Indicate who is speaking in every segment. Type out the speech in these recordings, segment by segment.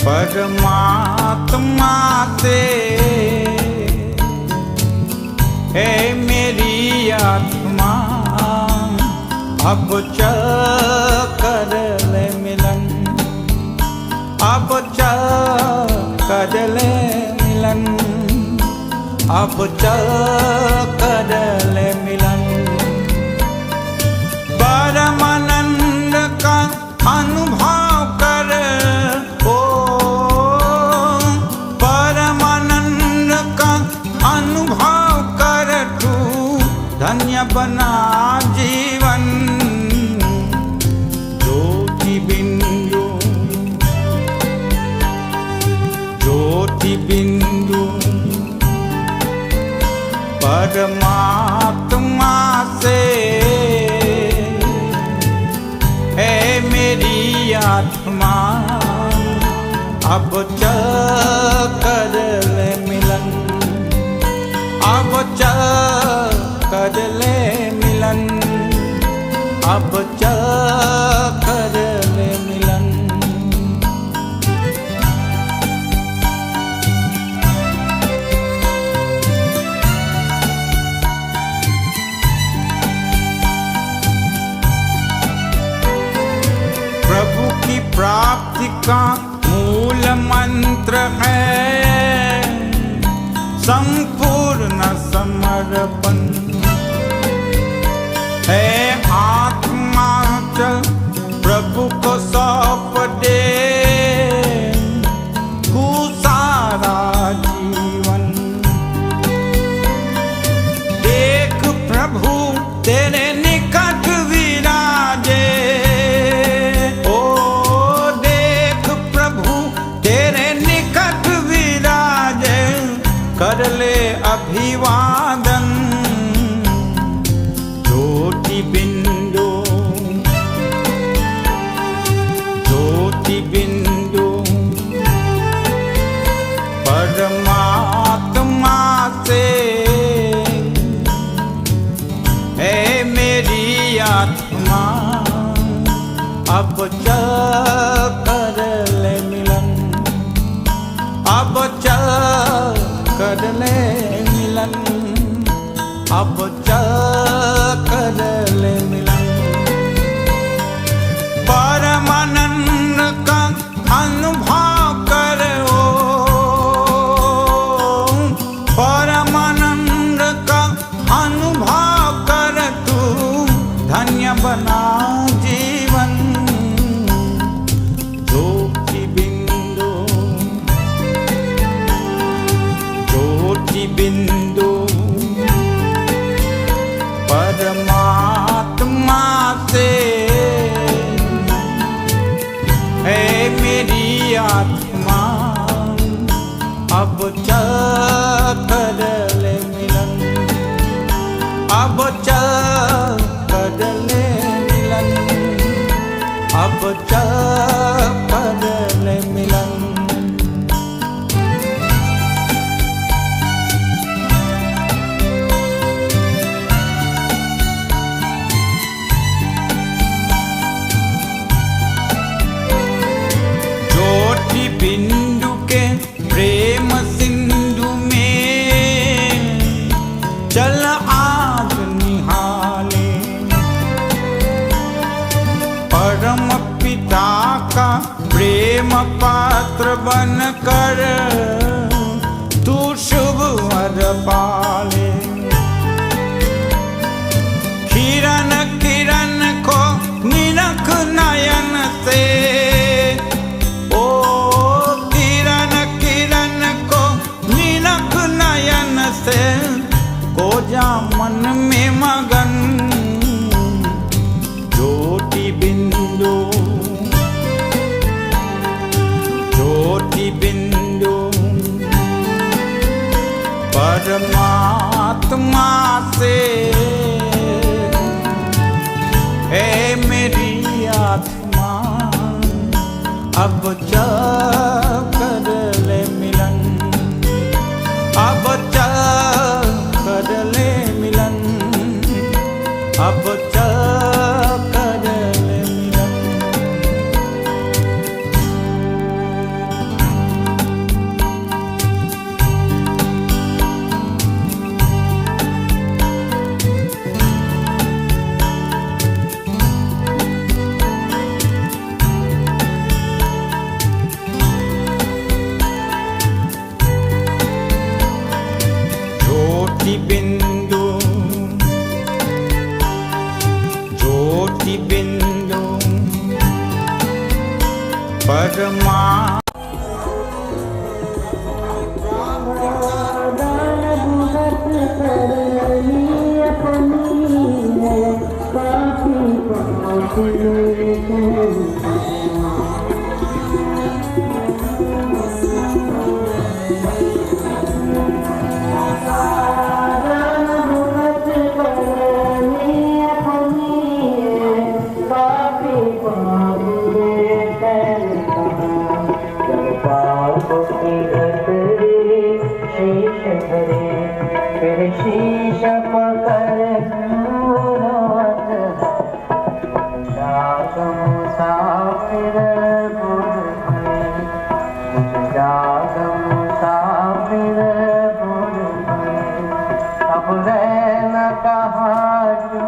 Speaker 1: परमात्मा से। है मेरी आत्मा अब चल कर ले मिलन, अब चल कर ले मिलन, अब चल कर ले मिलन। परमानंद का अनुभव कर, ओ परमानंद का अनुभव कर, तू धन्य बना जीवन। ज्योति बिंदु, ज्योति बिंदु परमात्मा से। है मेरी आत्मा अब चल कर ले मिलन, अब चल कर ले मिलन, अब चल कर ले मिलन। प्रभु की प्राप्ति का मूल मंत्र है संपूर्ण समर्पण। है आत्मा चल प्रभु को सौंप दे तू सारा जीवन। देख प्रभु तेरे निकट विराजे, ओ देख प्रभु तेरे निकट विराजे, कर ले अभिवादन। ज्योति बिंदु, ज्योति बिंदु परमात्मा से। है मेरी आत्मा अब चल कर ले मिलन, अब चल कर ले मिलन, अब चल कर ले मिलन। परमानंद का अनुभव कर, ओ परमानंद का अनुभव कर, तू धन्य बना जीवन। ज्योति बिंदु, ज्योति बिंदु परमात्मा से। है मेरी आत्मा अब चल कर ले मिलन, अब चल कर ले मिलन, अब चल कर ले मिलन। बिंदु के प्रेम सिंधु में चल आज निहाले। परम पिता का प्रेम पात्र बन कर तू शुभ वर पाले। किरण किरण को निरख नयन से, से को जा मन में मगन। ज्योति बिंदु, ज्योति बिंदु परमात्मा से। है मेरी आत्मा अब चल कर ले मिलन, अब चल कर ले मिलन, अब चल कर ले मिलन। माँ
Speaker 2: शीश पकड़ जाग मुसाफिर जाग मुसाफिर अब रैन कहाँ जो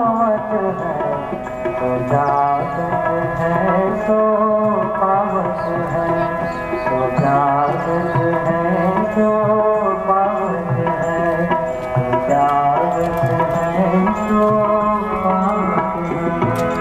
Speaker 2: मत है तो जागत है सो पावत है तो जागत है सो पावत है जागत है सो पावत है।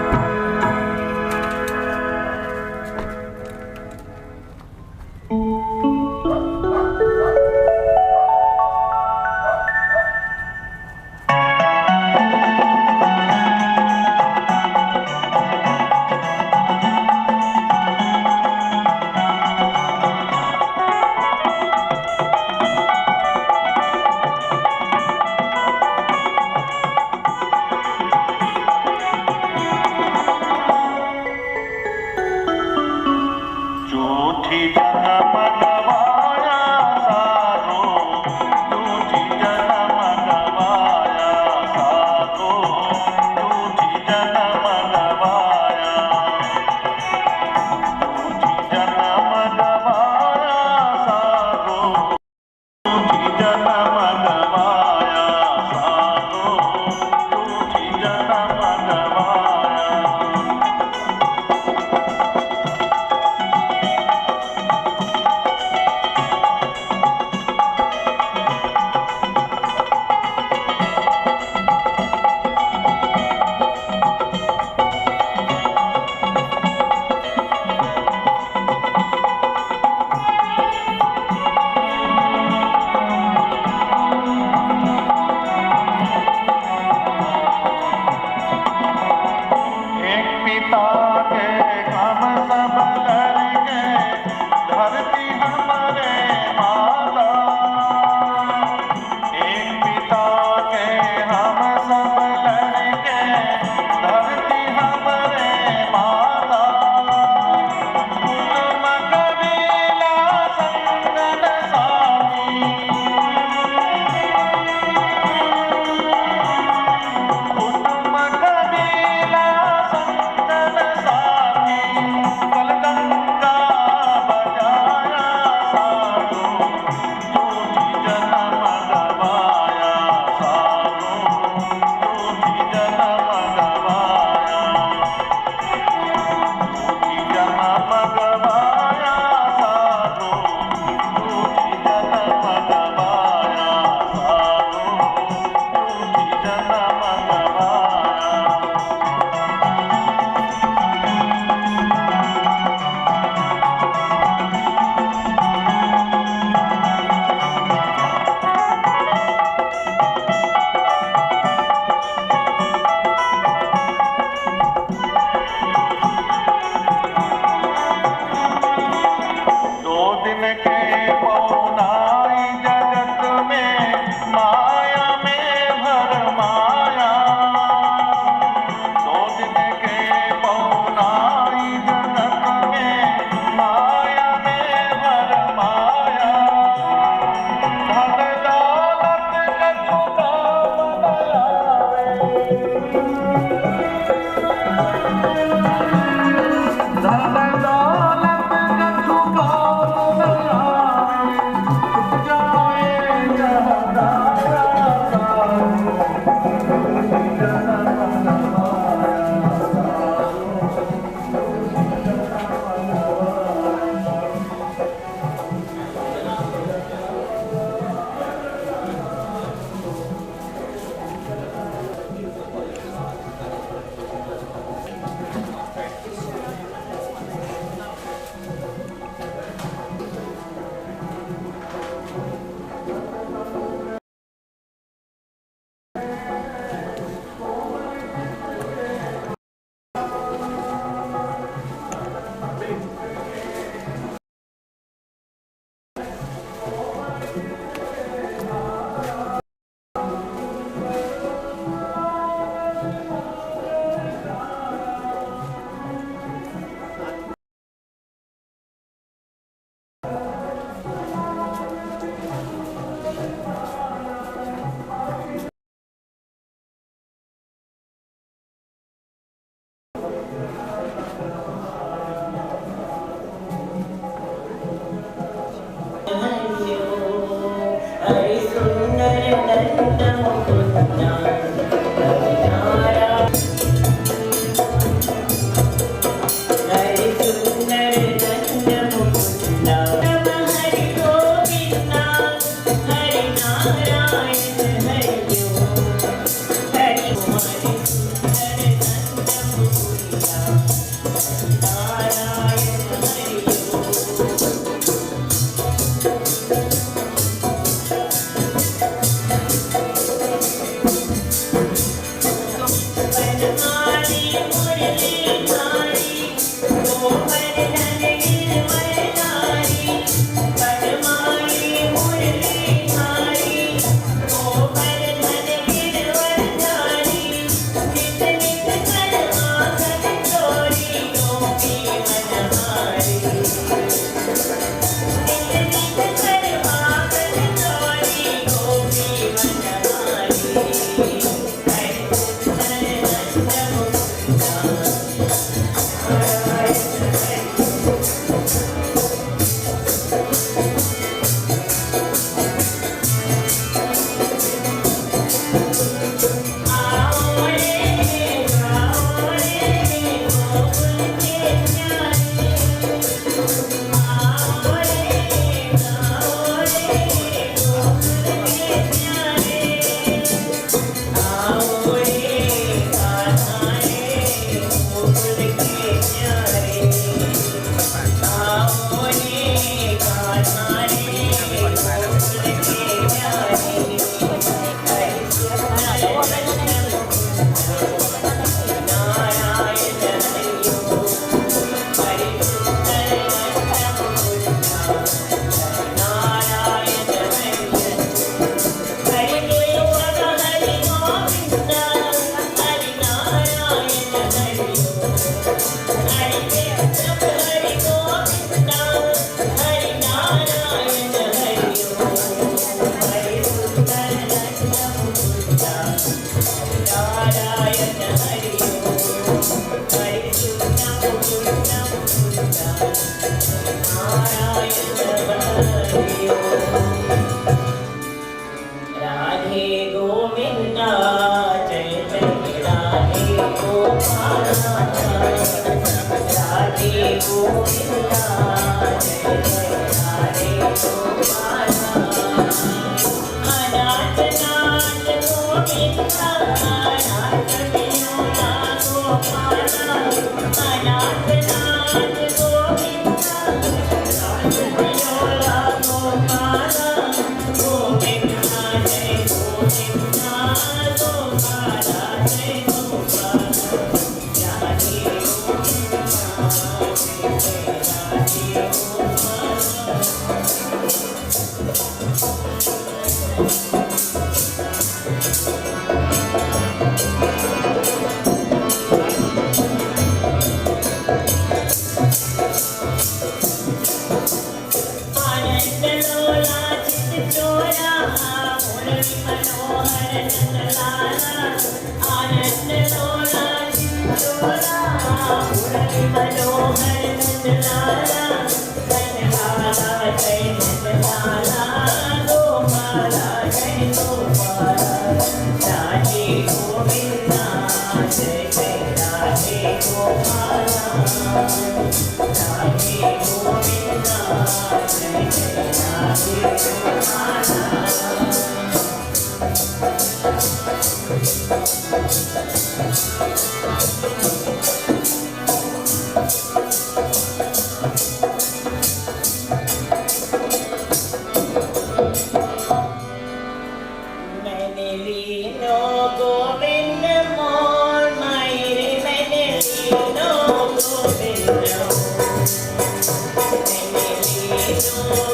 Speaker 3: No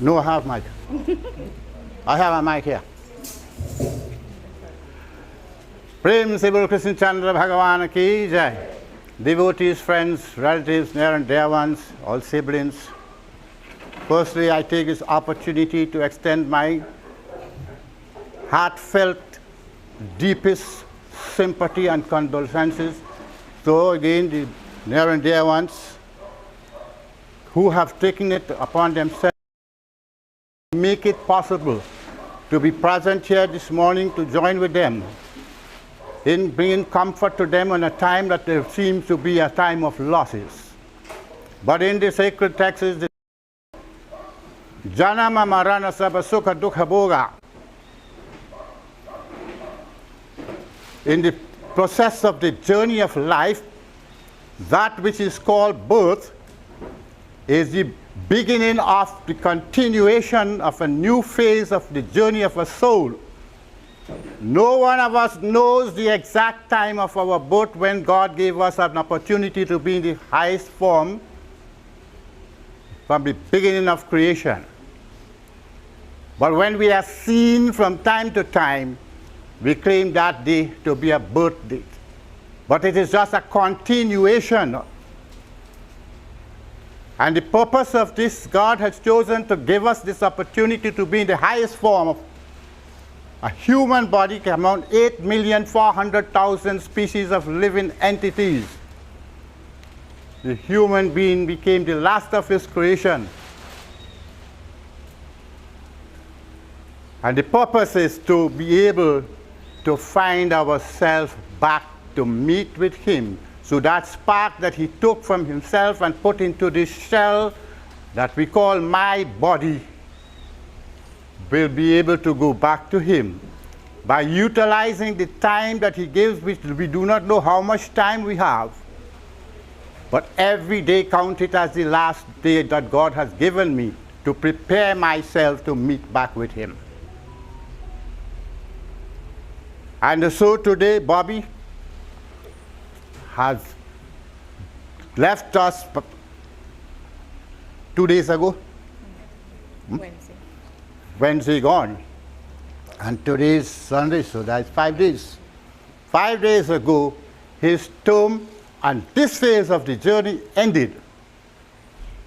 Speaker 3: No, I have mic. I have a mic here. Prem se Guru Krishna Chandra Bhagavan ki jai. Devotees, friends, relatives, near and dear ones, all siblings. Firstly, I take this opportunity to extend my heartfelt, deepest sympathy and condolences. So again, the near and dear ones who have taken it upon themselves to make it possible to be present here this morning to join with them in bringing comfort to them in a time that there seems to be a time of losses. But in the sacred texts, Janama Marana Sabha Sukha Dukha Bhoga, in the process of the journey of life, that which is called birth is the beginning of the continuation of a new phase of the journey of a soul. No one of us knows the exact time of our birth when God gave us an opportunity to be in the highest form from the beginning of creation. But when we are seen from time to time, we claim that day to be a birth date. But it is just a continuation. And the purpose of this, God has chosen to give us this opportunity to be in the highest form of a human body among 8,400,000 species of living entities. The human being became the last of his creation. And the purpose is to be able to find ourselves back to meet with him. So that spark that he took from himself and put into this shell that we call my body will be able to go back to him by utilizing the time that he gives, which we do not know how much time we have. But every day count it as the last day that God has given me to prepare myself to meet back with him. And so today, Bobby has left us 2 days ago. Wednesday gone. And today is Sunday, so that's 5 days. 5 days ago, his term and this phase of the journey ended.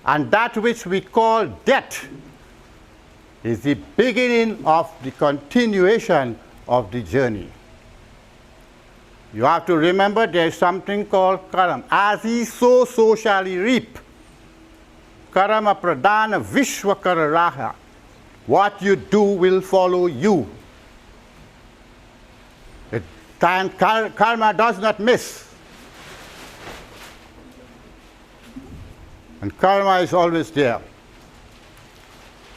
Speaker 3: And that which we call death is the beginning of the continuation of the journey. You have to remember there is something called karma. As he sows, so shall he reap. Karma pradana vishwa kararaha. What you do will follow you. Karma does not miss. And karma is always there.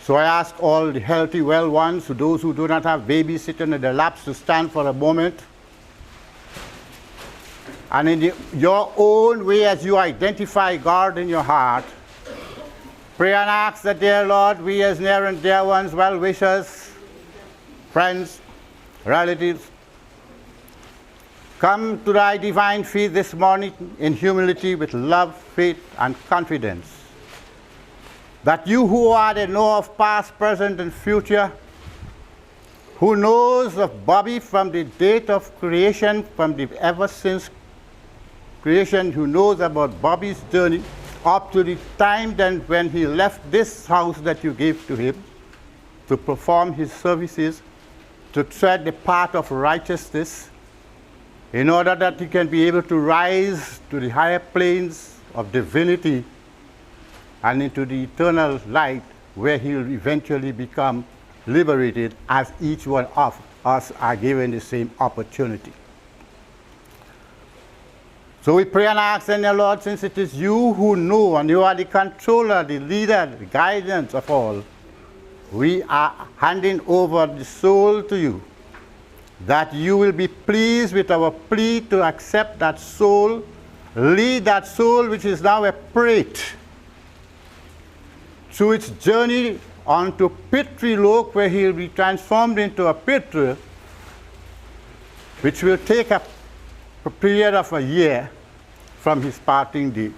Speaker 3: So I ask all the healthy, well ones, those who do not have babies sitting in their laps, to stand for a moment. And in your own way, as you identify God in your heart, pray and ask that, dear Lord, we as near and dear ones, well-wishers, friends, relatives, come to thy divine feet this morning in humility with love, faith, and confidence. That you who are the know of past, present, and future, who knows of Bobby from the date of creation, from the ever since creation, who knows about Bobby's journey up to the time then when he left this house that you gave to him to perform his services, to tread the path of righteousness, in order that he can be able to rise to the higher planes of divinity and into the eternal light where he will eventually become liberated, as each one of us are given the same opportunity. So we pray and ask, then, Lord, since it is you who know and you are the controller, the leader, the guidance of all, we are handing over the soul to you, that you will be pleased with our plea to accept that soul, lead that soul which is now a prate through its journey onto Pitrulok, where he will be transformed into a Pitra, which will take a period of a year from his parting date,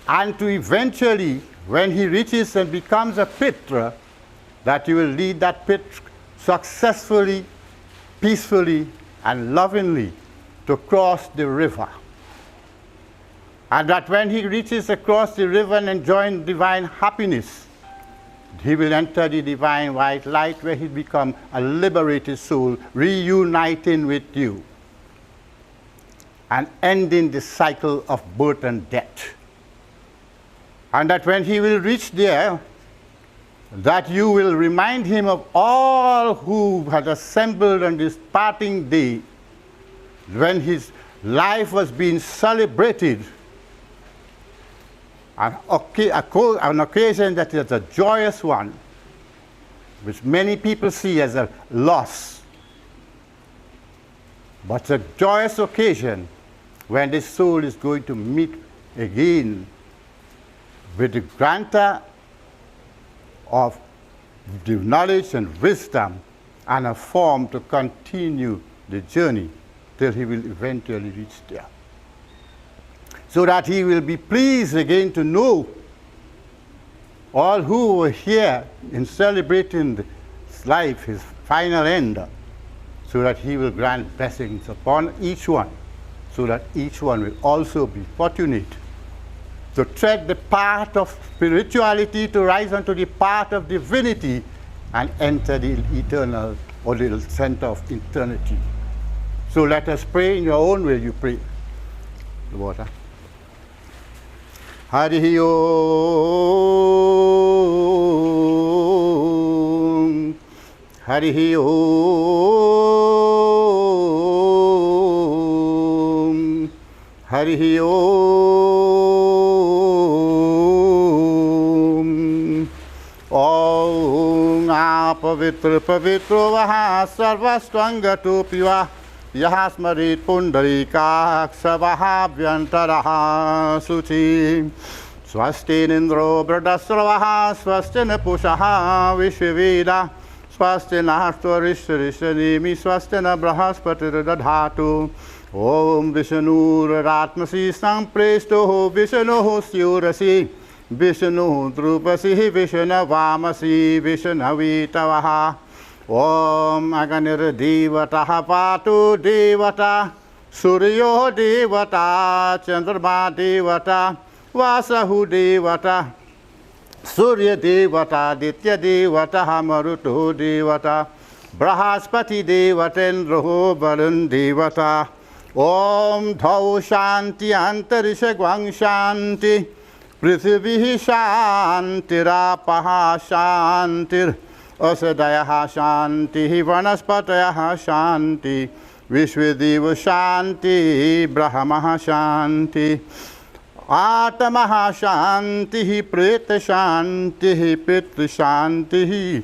Speaker 3: and to eventually when he reaches and becomes a Pitra, that you will lead that Pitra successfully, peacefully, and lovingly to cross the river. And that when he reaches across the river and enjoys divine happiness, he will enter the divine white light where he becomes a liberated soul, reuniting with you and ending the cycle of birth and death. And that when he will reach there, that you will remind him of all who had assembled on this parting day when his life was being celebrated, an occasion that is a joyous one, which many people see as a loss. But a joyous occasion when this soul is going to meet again with the grantor of the knowledge and wisdom and a form to continue the journey till he will eventually reach there. So that he will be pleased again to know all who were here in celebrating his life, his final end, so that he will grant blessings upon each one, so that each one will also be fortunate to tread the path of spirituality, to rise unto the path of divinity, and enter the eternal or the center of eternity. So let us pray in your own way. You pray. The water. Harihi Om. Harihi Om. Harihi Om. Om Pavitra Pavitro Vaha Sarvastanga Piva Yahasmarit Pundarika Aksavaha Vyantaraha Suchi Swastin Indro Bradasravaha Swastin Pushaha Vishvivida Swastin Artvarisharishanimi Swastin Brahaspati Dadhatu Om Vishnu Ratmasi Sampresto Vishnu Syurasi Vishnu Drupasi Vishnu Vamasi Vishnavitavaha Om Aganir Devata Patu Devata Suryo Devata Chandrama Devata Vasahu Devata Surya Devata Ditya Devata Maruto Devata Brahaspati Devata Indro Varun Devata Om Dhau Shanti Antarisha Gwang Shanti Prithvihi Shantirapaha Shantir Asadayaha Shanti Vanaspatayaha Shanti Vishvedeva Shanti Brahmaha Shanti Atamaha Shanti Preta Shanti Pitra Shanti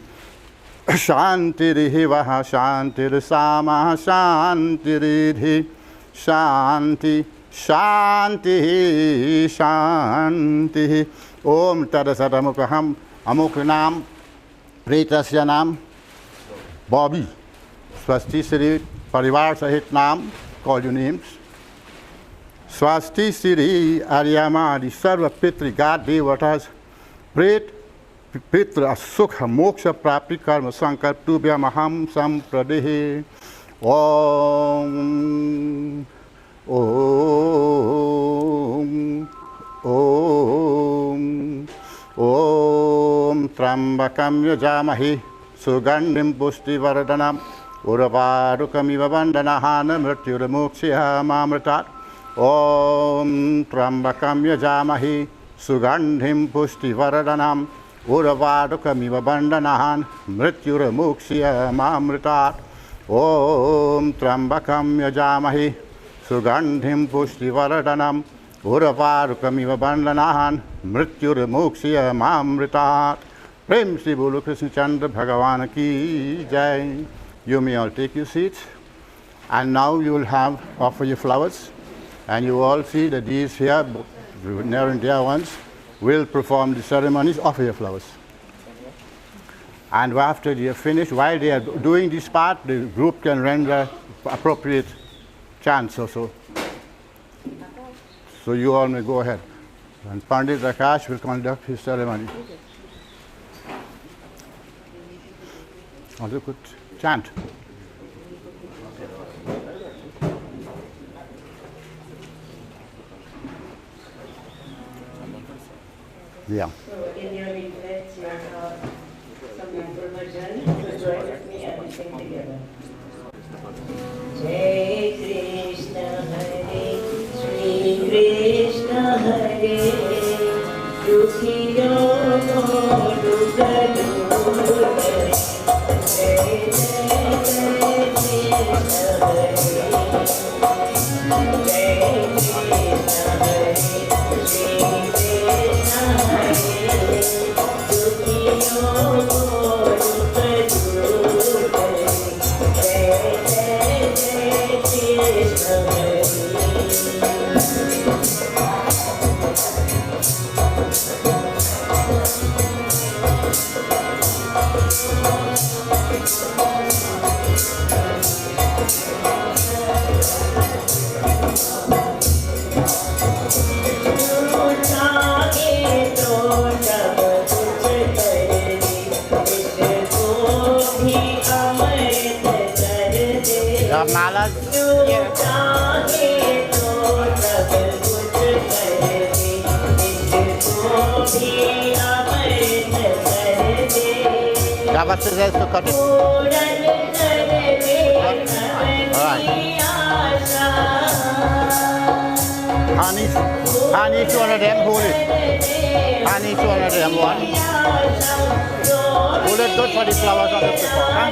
Speaker 3: Shantirihi Vaha Shantir Samaha Shantiridhi Shanti Shanti Shanti Om Tadasatamukaham Amukrinam Pretasya Nam Bobby Swasti Siri Parivar Sahit Nam, call your names. Swasti Siri Aryama, the Sarva Pitri God Devatas, Pret Pitra Sukha Moksha Prapti Karma Sankar Tubhya Maham Sampradehe Om Om Om Om Trambakam Yajamahi Sugandhim Pusti Varadanam Uravarukamiva Vandanahana Mrityuramukshya Mamritat Om Trambakam Yajamahi Sugandhim Pusti Varadanam Uravarukamiva Vandanahan Mrityuramukshya Mamritat Om Trambakam Yajamahi Sugandhim Pusti Varadanam Uravarukamiva Vandanahan Mrityuramukshya Mamritat. Prem Shri Bolo Krishna Chandra Bhagavan Ki Jai. You may all take your seats. And now you will have offer your flowers. And you all see that these here, near and dear ones, will perform the ceremonies. Offer your flowers. And after they are finished, while they are doing this part, the group can render appropriate chants also. So you all may go ahead. And Pandit Akash will conduct his ceremony. Also could chant. Yeah.
Speaker 4: So in your leaflets, you have some information. So join with me and we sing together. Jai Krishna Hare, Shri Krishna Hare, Dukhiyo ko dukha dur kare. Jai Jai Jai Krishna Hare, Jai Krishna Hare, Shri Krishna Hare, Dukhiyo ko dukha dur kare. Jai Jai Jai Krishna Hare.
Speaker 3: You have malas? You have a scissors to cut it? Alright. Honey, each one of them, hold it. Honey, each one of them, one. Hold it good for the flowers on the peacock, huh?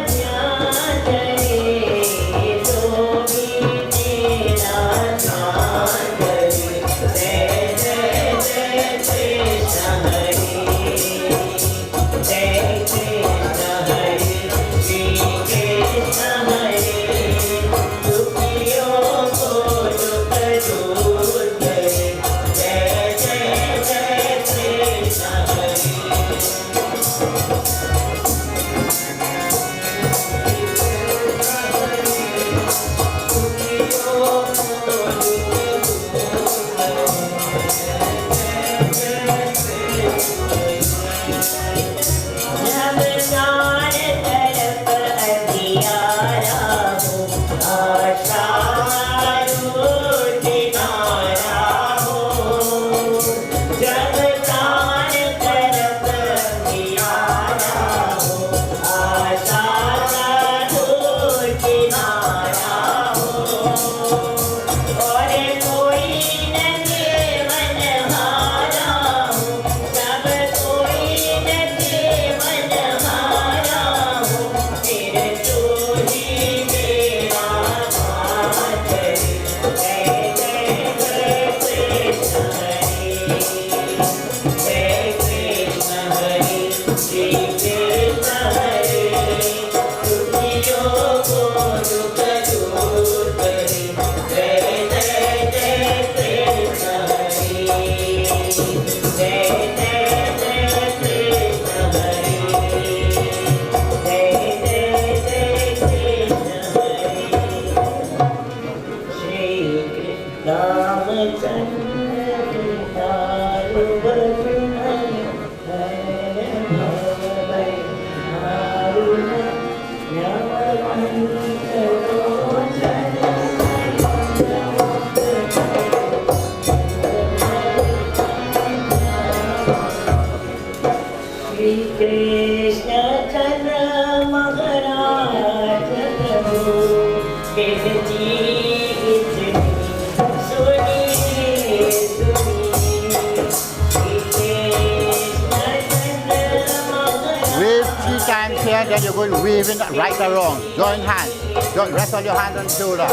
Speaker 3: Then you're going waving right or wrong. Join hands. Rest all your hands on the shoulder.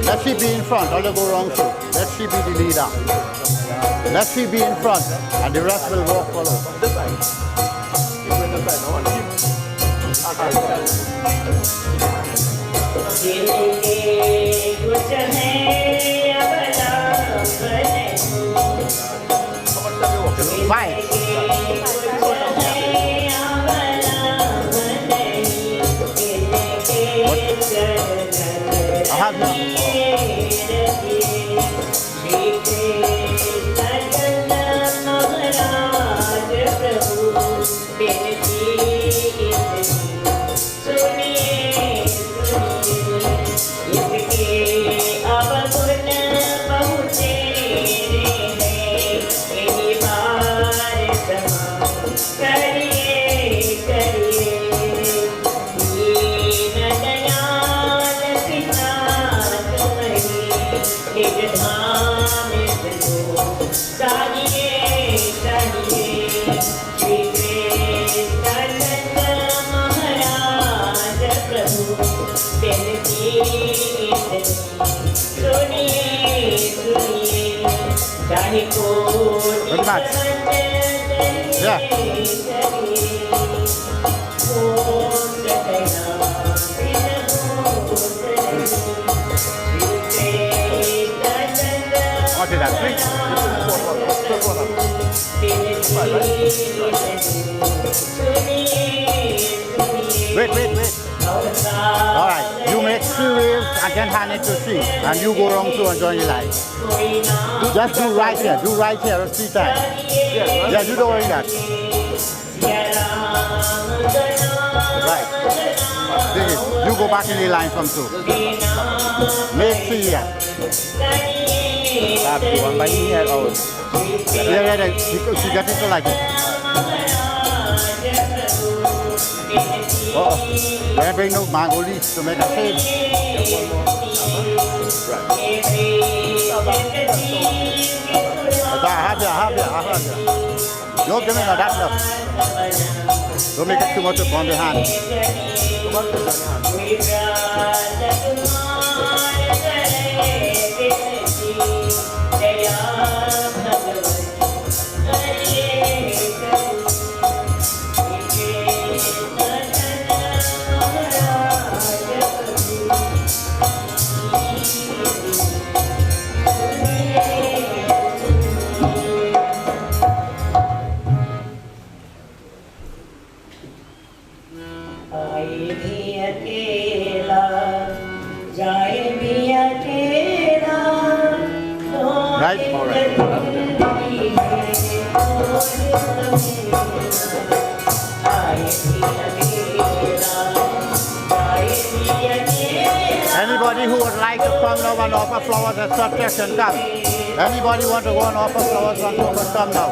Speaker 3: Let she be in front, or you go wrong too. Let she be the leader. Let she be in front, and the rest will walk follow. This side. Keep this side. No one keep. Five. I have none. Very much. Yeah. What is that? Wait. All right. You make 3 waves and then hand it to 3. And you go wrong to and join the line. Just do right here. Do right here 3 times. Yeah, you don't worry that. Right. You go back in the line from 2. Make 3 here.
Speaker 5: One by here out.
Speaker 3: Yeah. She got it to like it. Oh, we're bringing no mango leaves to make a shade. I have you. Don't give me no that love. Don't make it too much upon the hand. Right? All right. Anybody who would like to come now and offer flowers at subject can come. Anybody want to go and offer flowers on top and come now.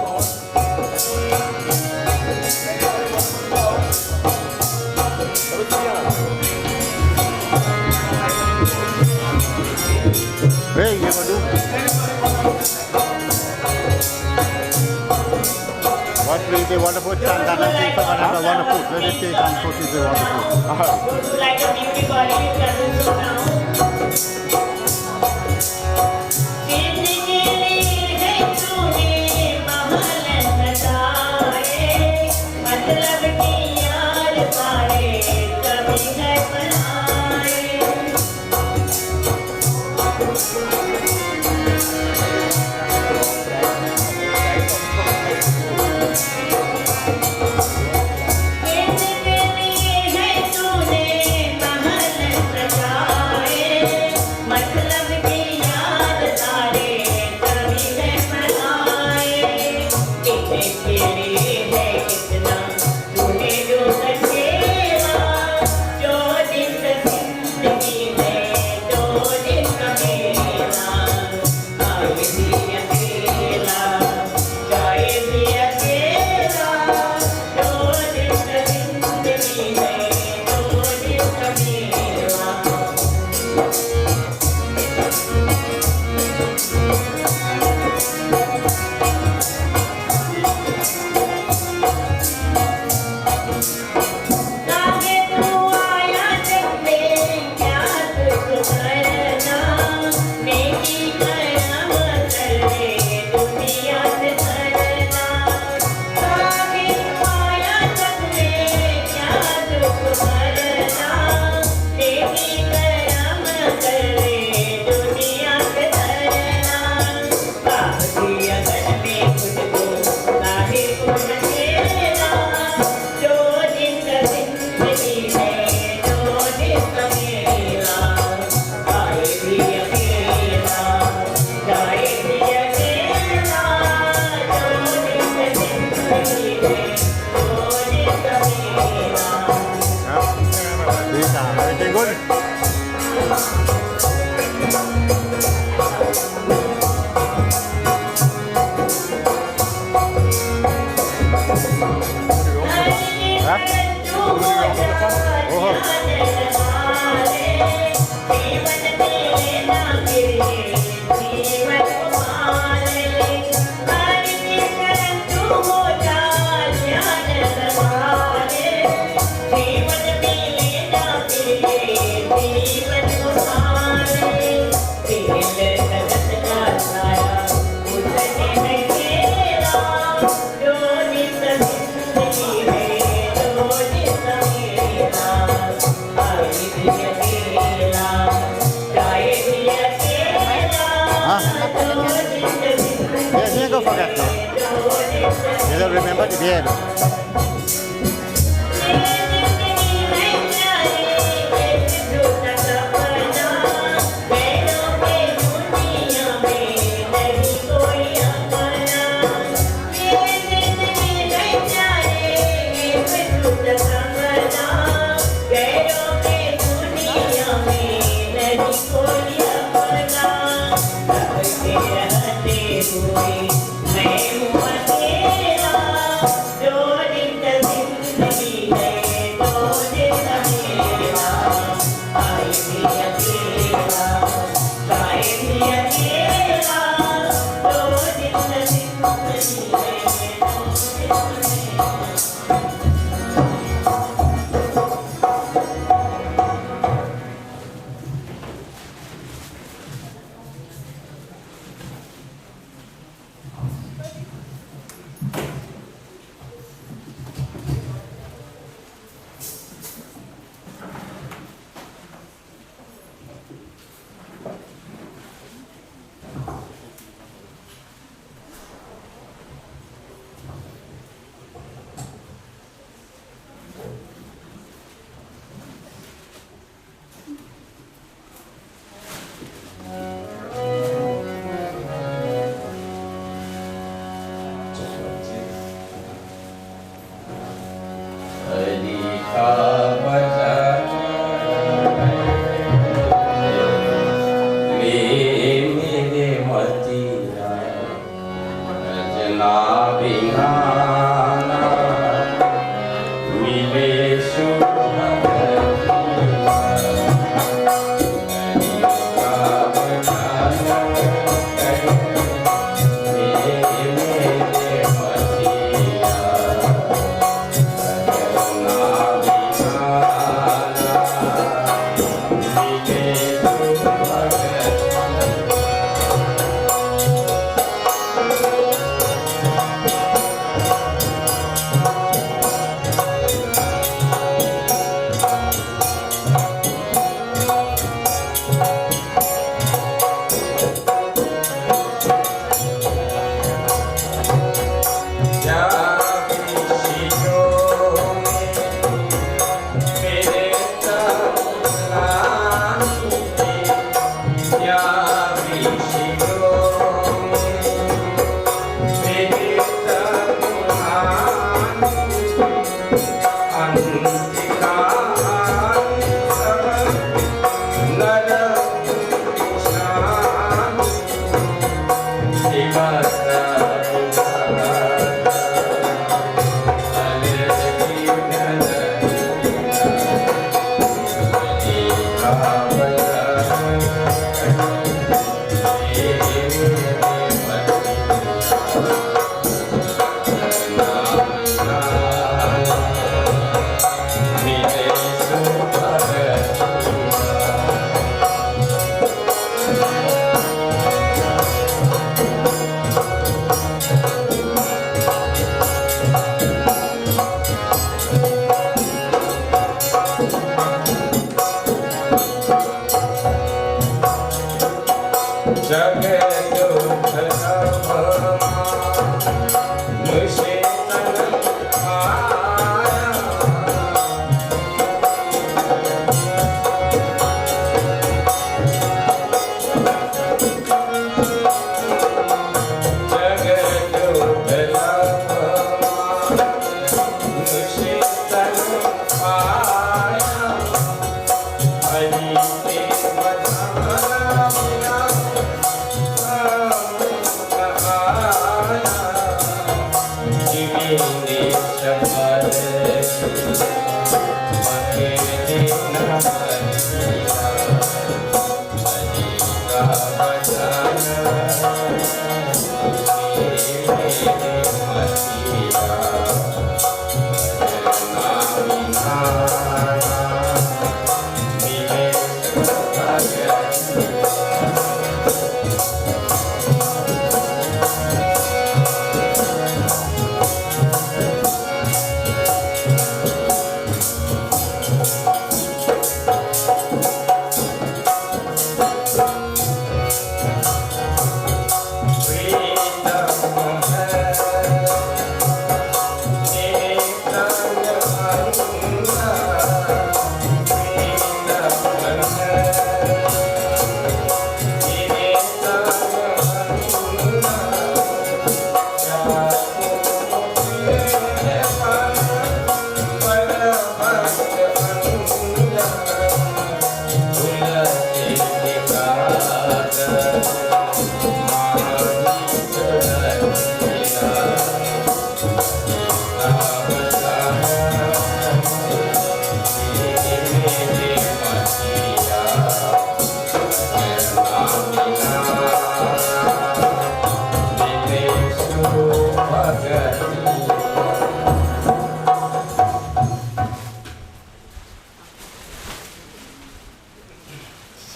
Speaker 3: Hey, you gonna do? What place they want to put chandan and things like that, they want to put. Let it take and put if they want to put.
Speaker 4: Would you like a beauty body? You can do so now.
Speaker 3: Everything good? Huh? Oh. Yes, you go forget it. You don't remember the piano.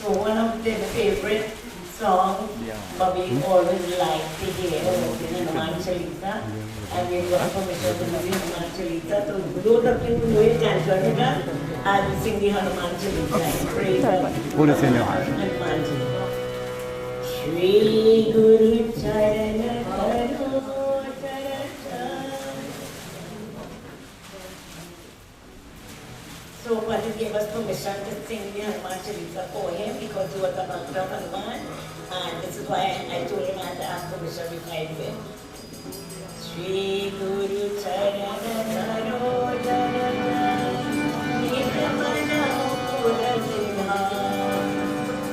Speaker 4: So one of their favorite songs, Bobby always liked to hear in Hanuman Chalisa, and we got permission to sing Hanuman Chalisa. So those of you who know it, I will sing the Hanuman Chalisa and praise God.
Speaker 3: Put it in your hand.
Speaker 4: Hanuman Chalisa. Shri Guru Charana Karo Charana. So Pati gave us permission to sing the Hanuman Chalisa for him because he was a Bhakta of Hanuman, and this is why I told him I had to ask permission before I do it. Shri Guru Charana Karo Charana Nitramana Pura Sinha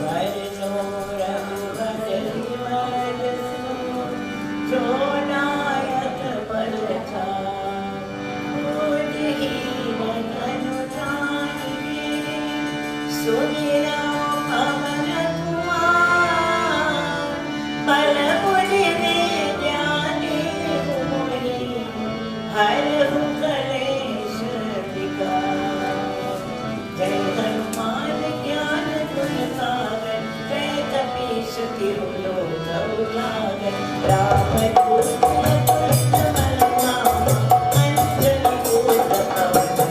Speaker 4: Varno Raghuvadari Varasno Chonayak Palcha Sunira Amana Kumar Palapudi Vidyani Kumari Harahu Kaleshwarika Jai Hanuman Jnana Gunasagar Jai Kapish Tirulo Gauragar Rama Kurma Kurma Malama Anjali Kurma Pavana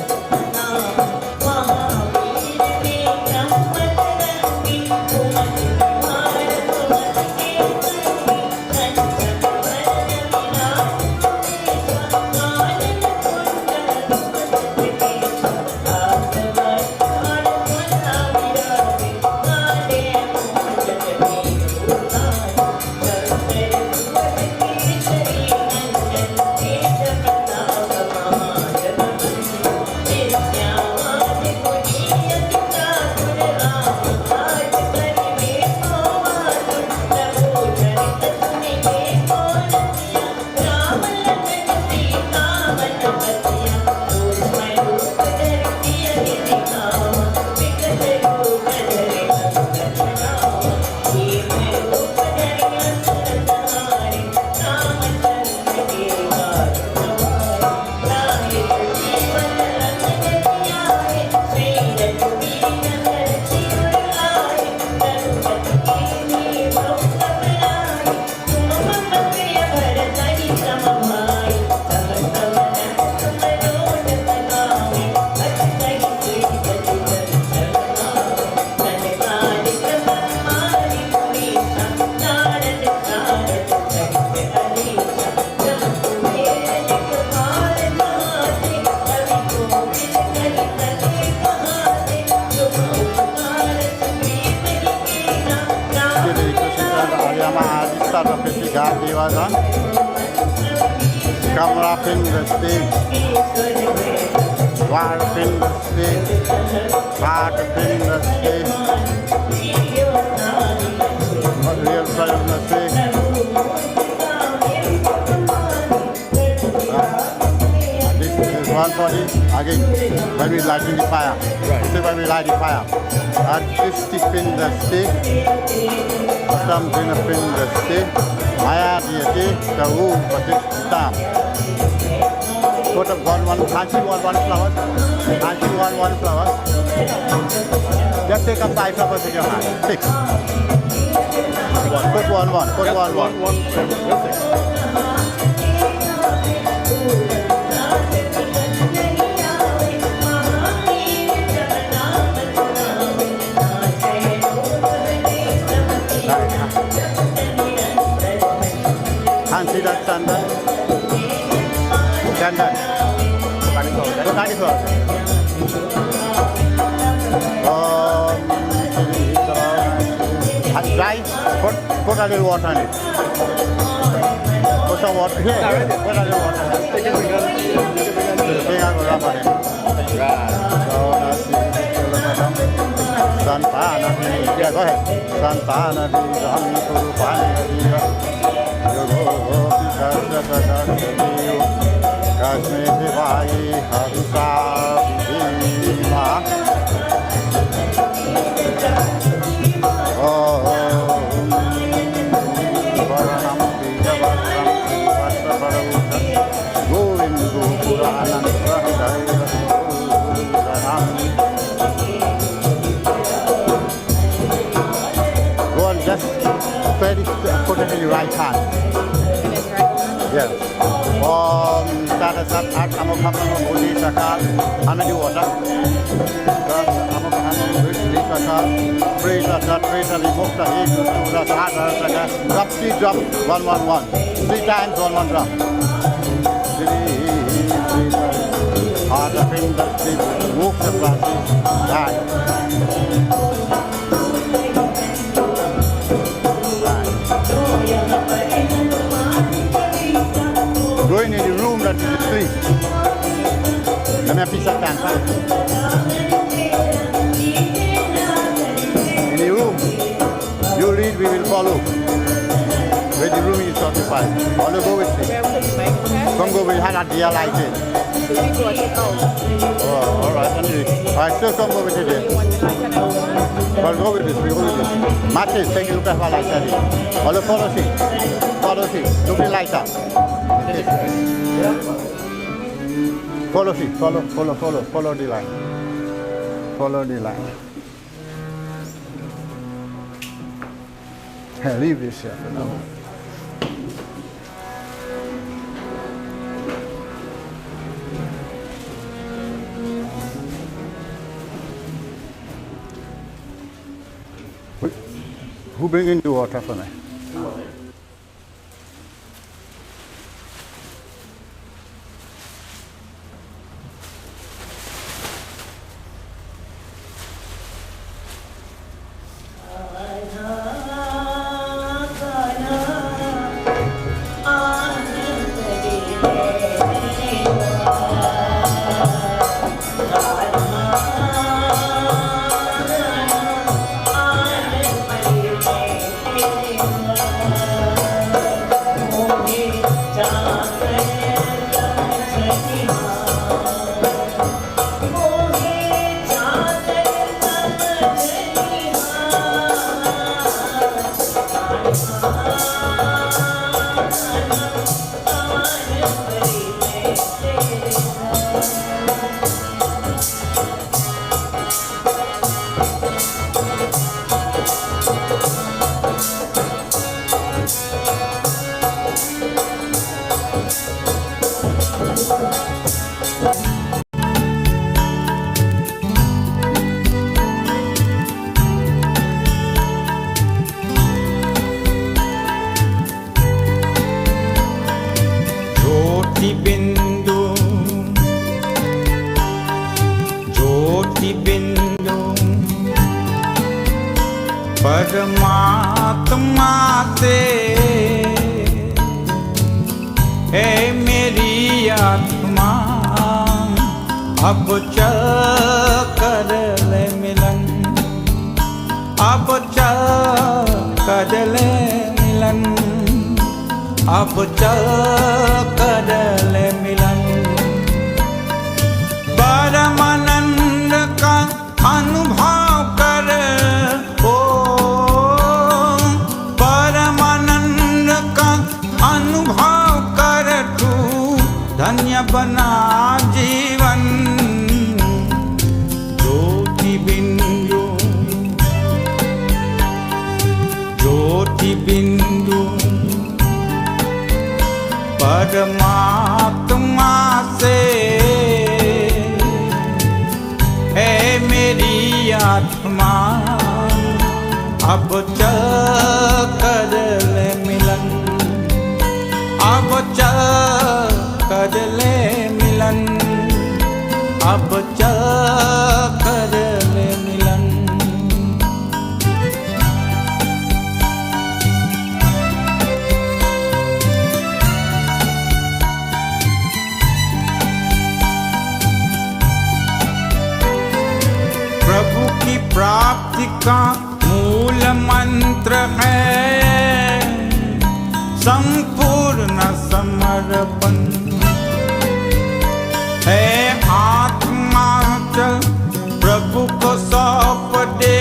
Speaker 4: Come up in the stage, walk up in the stage, walk up in the stage, real friend in the stage. This is one body, again, when we light the fire. This is when we light the fire. Artistic in the stage, something up in the stage. Maya deity, the womb, Pratishtha. Put up one, Hansi one flower. Hansi one flower. Just take up 5 flowers in your hand. 6. Put one. Put one. Hansi that Chandan. Bukani floor. Dry. Put a little water on it. Put some water here. Put a little water on it. Santana. Yeah, go ahead. Santana. Kasme Devai Harisa Vima Varanam Vijavaram Vasa Bharavusha Govindu Puranam Sahadaya Puranam Spread it, put it in your right hand. Yes. Started at Amokamano Budi Sakar, Anadi water. Amokamano Budi Sakar, praise that, praise the Mukta, the Sahara, drop, 3 drop, 111. 3 times, 1 drop. Heart of him that sleep, move the plastic, die. Going in the room that is asleep. Let me have a piece of camphor. In the room, you lead, we will follow. Where the room is occupied. Follow, go with me. Come go, we'll have a dear lighted. Oh, all right, alright, still come go with it here. Well, go with this, we go with this. Martin, take a look at how light that is. Follow, follow, see. Follow, see. Look at light up. Follow, see. Follow the line. Follow the line. Hey, leave this here for now. Who bring in the water for me?
Speaker 1: परमात्मा से है मेरी आत्मा अब चल कर ले मिलन अब चल कर ले मिलन अब चल कर ले मिलन परमानंद का अनुभव कर अनुभव कर तू धन्य बना जीवन ज्योति बिंदु परमात्मा से है मेरी आत्मा अब चल कर ले मिलन अब चल कर ले मिलन अब चल कर ले मिलन प्रभु की प्राप्ति का मूल मंत्र है संपूर्ण समर्पण है आत्मा चल प्रभु को सौंप दे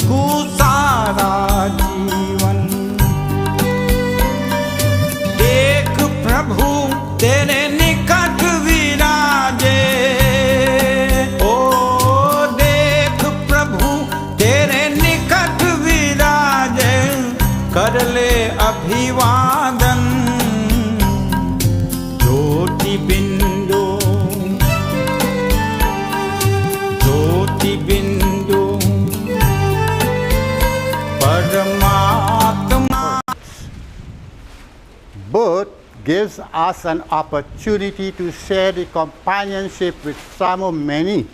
Speaker 1: तू सारा जीवन देख प्रभु तेरे निकट विराजे ओ देख प्रभु तेरे निकट विराजे
Speaker 3: gives us an opportunity to share the companionship with some or many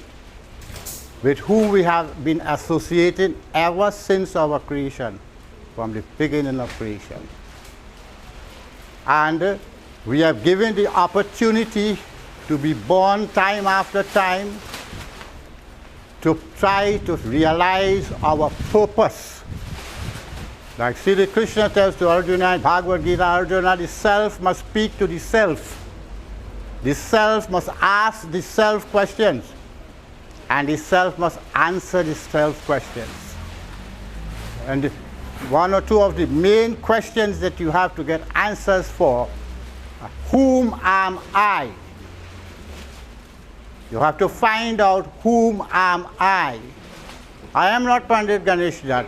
Speaker 3: with whom we have been associated ever since our creation, from the beginning of creation. And we have given the opportunity to be born time after time to try to realize our purpose. Like Sri Krishna tells to Arjuna in Bhagavad Gita, Arjuna, the self must speak to the self. The self must ask the self questions. And the self must answer the self questions. And one or two of the main questions that you have to get answers for are, whom am I? You have to find out, whom am I? I am not Pandit Ganesh Dutt.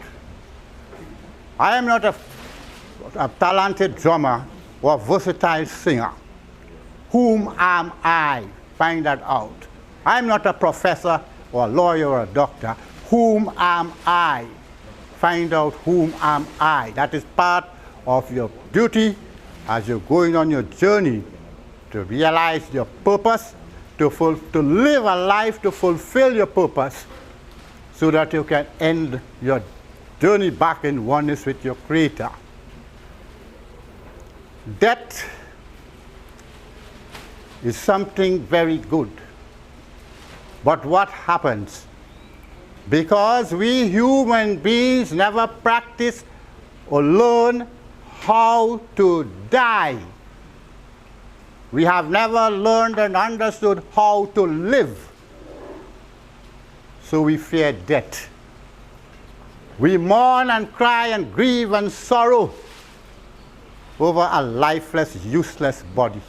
Speaker 3: I am not a talented drummer or versatile singer. Whom am I? Find that out. I am not a professor or a lawyer or a doctor. Whom am I? Find out, whom am I? That is part of your duty as you're going on your journey to realize your purpose, to live a life to fulfill your purpose, so that you can end your journey back in oneness with your Creator. Death is something very good. But what happens? Because we human beings never practice or learn how to die. We have never learned and understood how to live. So we fear death. We mourn and cry and grieve and sorrow over a lifeless, useless body.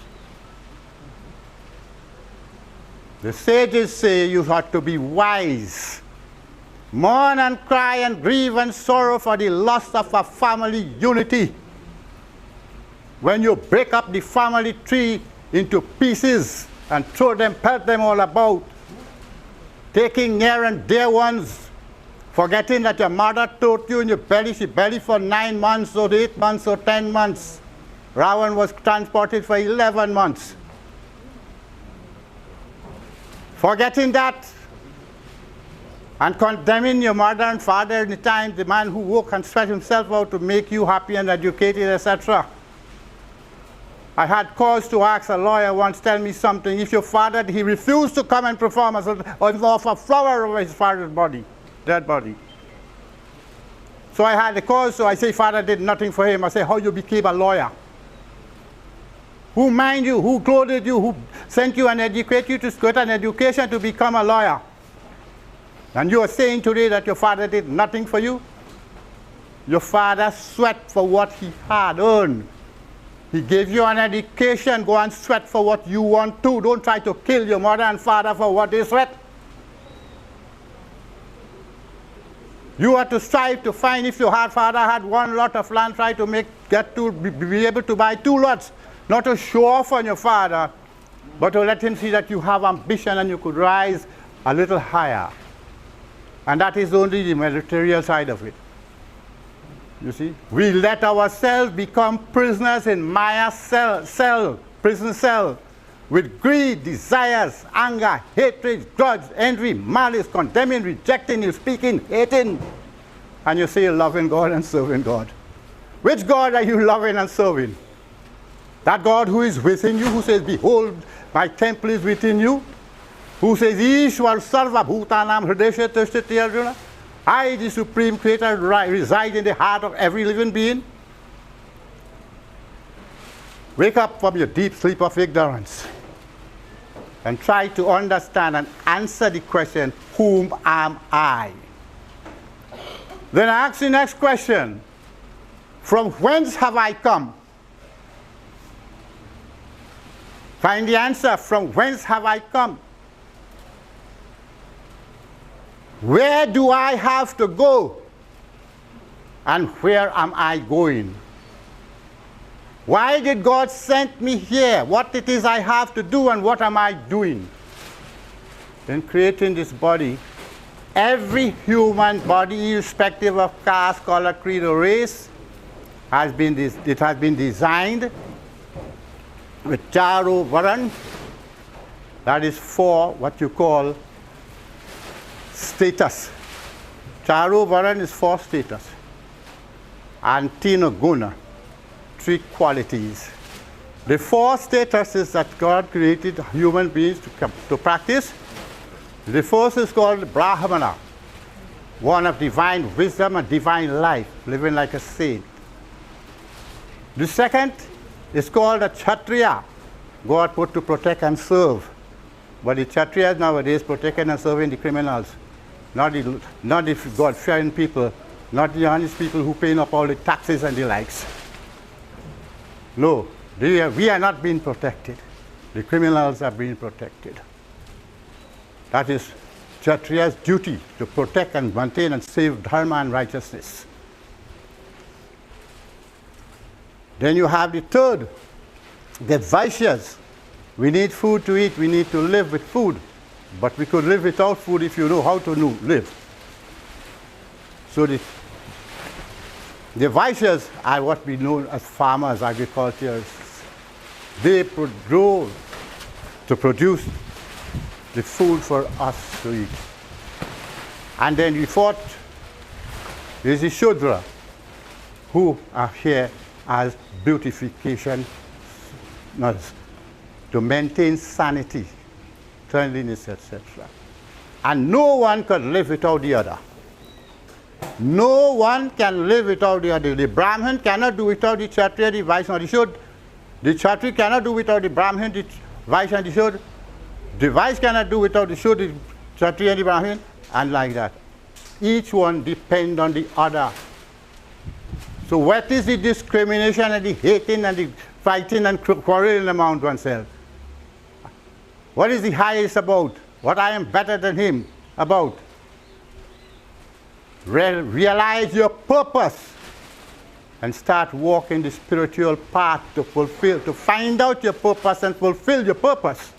Speaker 3: The sages say you ought to be wise. Mourn and cry and grieve and sorrow for the loss of a family unity. When you break up the family tree into pieces and throw them, pelt them all about, taking near and dear ones, forgetting that your mother taught you in your belly, she belly for 9 months or 8 months or 10 months. Ravan was transported for 11 months. Forgetting that and condemning your mother and father in the time, the man who worked and sweat himself out to make you happy and educated, etc. I had cause to ask a lawyer once, tell me something. If your father, he refused to come and perform as or offer a flower over his father's body, dead body. So I had a cause, so I say, father did nothing for him. I say, how you became a lawyer? Who mind you, who clothed you, who sent you and educated you to get an education to become a lawyer? And you are saying today that your father did nothing for you? Your father sweat for what he had earned. He gave you an education, go and sweat for what you want to. Don't try to kill your mother and father for what they sweat. You have to strive to find, if your father had 1 lot of land, try to be able to buy 2 lots. Not to show off on your father, but to let him see that you have ambition and you could rise a little higher. And that is only the material side of it. You see? We let ourselves become prisoners in Maya's prison cell, with greed, desires, anger, hatred, grudge, envy, malice, condemning, rejecting, you speaking, hating. And you say you're loving God and serving God. Which God are you loving and serving? That God who is within you, who says, behold, my temple is within you, who says, Ishwar Sarva Bhutanam Hridesha Tishtati Arjuna, I, the Supreme Creator, reside in the heart of every living being. Wake up from your deep sleep of ignorance and try to understand and answer the question, whom am I? Then ask the next question, from whence have I come? Find the answer, from whence have I come? Where do I have to go? And where am I going? Why did God send me here? What it is I have to do and what am I doing? In creating this body, every human body, irrespective of caste, color, creed, or race, it has been designed with Charu Varan, that is for what you call status. Charu Varan is for status. And Tina Guna, 3 qualities. The 4 statuses that God created human beings to practice. The first is called Brahmana, one of divine wisdom and divine life, living like a saint. The second is called a Kshatriya, God put to protect and serve. But the Kshatriyas nowadays protecting and serving the criminals, not the God-fearing people, not the honest people who pay up all the taxes and the likes. No, we are not being protected. The criminals are being protected. That is Kshatriya's duty, to protect and maintain and save dharma and righteousness. Then you have the third, the Vaishyas. We need food to eat, we need to live with food. But we could live without food if you know how to live. So the Vaishyas are what we know as farmers, agriculturists. They grow to produce the food for us to eat. And then the fourth is the Shudra, who are here as beautification, to maintain sanity, cleanliness, etc. And no one can live without the other. No one can live without the other. The Brahmin cannot do without the Kshatriya, the Vaishya, the Shudra. The Kshatriya cannot do without the Brahmin, the Vaishya, and the Shudra. The Vaishya cannot do without the Shudra, the Kshatriya, and the Brahmin, and like that. Each one depends on the other. So what is the discrimination and the hating and the fighting and quarreling among oneself? What is the highest about? What I am better than him about? Realize your purpose and start walking the spiritual path to find out your purpose and fulfill your purpose,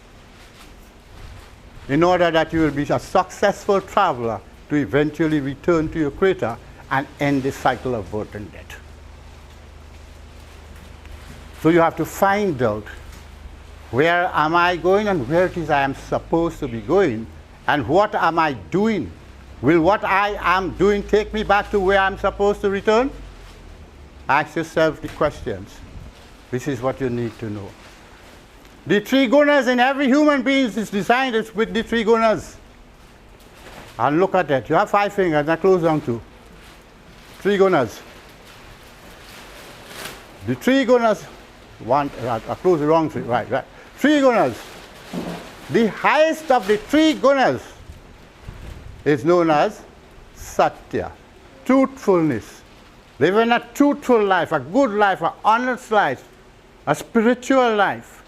Speaker 3: in order that you will be a successful traveler to eventually return to your Creator and end the cycle of birth and death. So you have to find out, where am I going and where it is I am supposed to be going, and what am I doing? Will what I am doing take me back to where I'm supposed to return? Ask yourself the questions. This is what you need to know. The 3 gunas in every human being is designed with the 3 gunas. And look at that. You have 5 fingers, now close down 2. 3 gunas. The 3 gunas, I close the wrong 3, right. 3 gunas. The highest of the 3 gunas is known as Satya, truthfulness. Living a truthful life, a good life, an honest life, a spiritual life.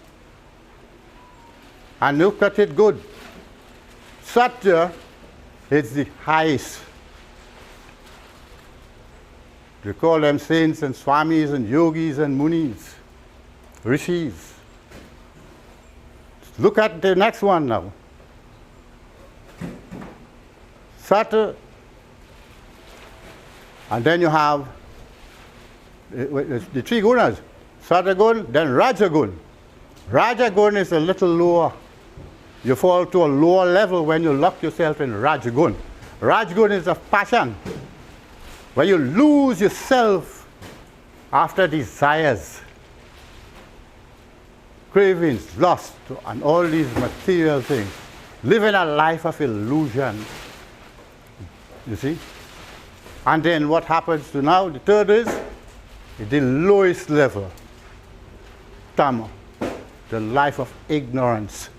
Speaker 3: And look at it good. Satya is the highest. We call them saints and swamis and yogis and munis, rishis. Look at the next one now. Satya, and then you have the 3 gunas. Satagun, then Rajagun. Rajagun is a little lower. You fall to a lower level when you lock yourself in Rajagun. Rajagun is a passion, where you lose yourself after desires, cravings, lust, and all these material things. Living a life of illusion. You see? And then what happens to now? The third is the lowest level. Tama, the life of ignorance,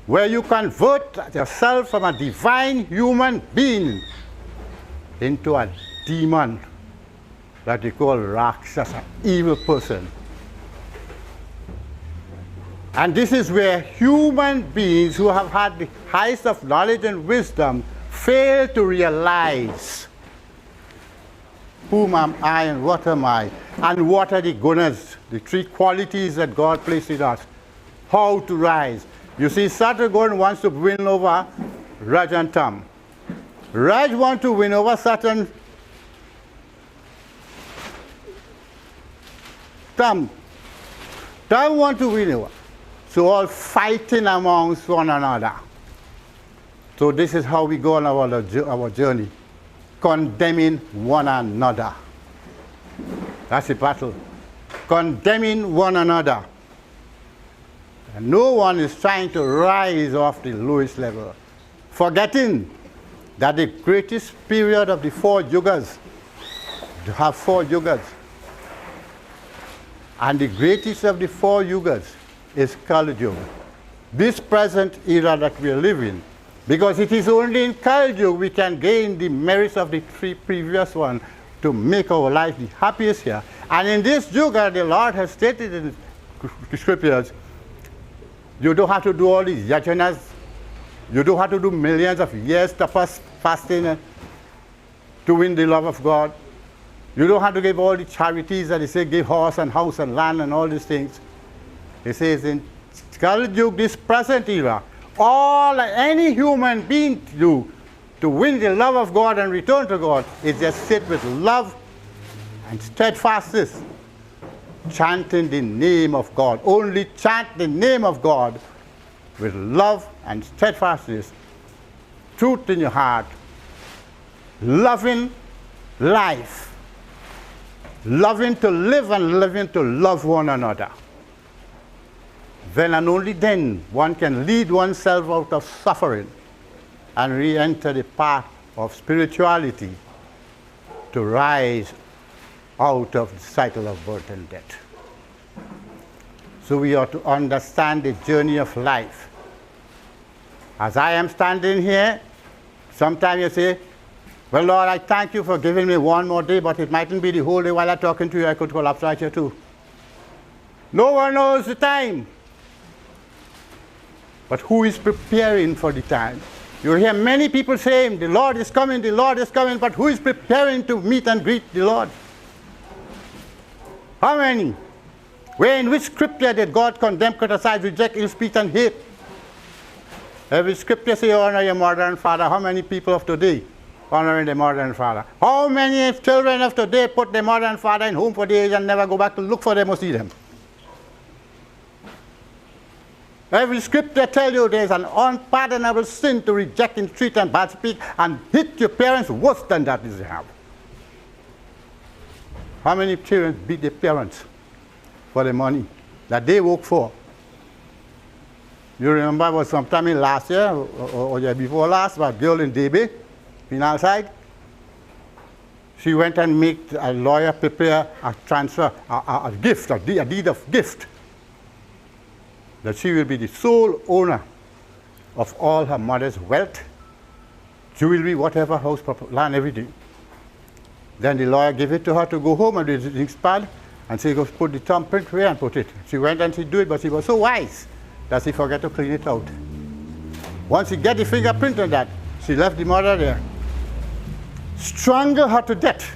Speaker 3: where you convert yourself from a divine human being into a demon that they call Rakshasa, an evil person. And this is where human beings who have had the highest of knowledge and wisdom fail to realize, whom am I and what am I? And what are the gunas, the 3 qualities that God placed in us? How to rise. You see, Saturn wants to win over Raj and Tam. Raj wants to win over Saturn. Tam. Don't want to win over. So all fighting amongst one another. So this is how we go on our journey, condemning one another. That's the battle. Condemning one another. And no one is trying to rise off the lowest level, forgetting that the greatest period of the 4 yugas, you have 4 yugas, and the greatest of the 4 yugas is Kali Yuga, this present era that we are living, because it is only in Kali Yuga we can gain the merits of the 3 previous ones to make our life the happiest here. And in this yuga, the Lord has stated in the scriptures, you don't have to do all these yajanas, you don't have to do millions of years tapas, fasting to win the love of God. You don't have to give all the charities that they say, give horse and house and land and all these things. He says in Kali Yuga, this present era, all any human being do to win the love of God and return to God is just sit with love and steadfastness, chanting the name of God. Only chant the name of God with love and steadfastness, truth in your heart, loving life, loving to live and loving to love one another. Then and only then one can lead oneself out of suffering and re-enter the path of spirituality to rise out of the cycle of birth and death. So we ought to understand the journey of life. As I am standing here, sometimes you say, well, Lord, I thank you for giving me one more day, but it mightn't be the whole day while I'm talking to you. I could collapse right here too. No one knows the time. But who is preparing for the time? You hear many people saying, the Lord is coming, but who is preparing to meet and greet the Lord? How many? Where in which scripture did God condemn, criticize, reject, ill speech, and hate? Every scripture says, honor your mother and father. How many people of today honoring their mother and father? How many children of today put their mother and father in home for days and never go back to look for them or see them? Every scripture tells you there's an unpardonable sin to reject, entreat, and bad speak, and hit your parents worse than that is they have. How many children beat their parents for the money that they work for? You remember was sometime in last year or year before last, about a girl in DB, penal side. She went and made a lawyer prepare a transfer, a gift, a deed of gift, that she will be the sole owner of all her mother's wealth, jewelry, whatever, house, property, land, everything. Then the lawyer gave it to her to go home and do the ink pad, and she goes put the thumbprint here and put it. She went and she do it, but she was so wise that she forgot to clean it out. Once she get the fingerprint on that, she left the mother there. Strangled her to death.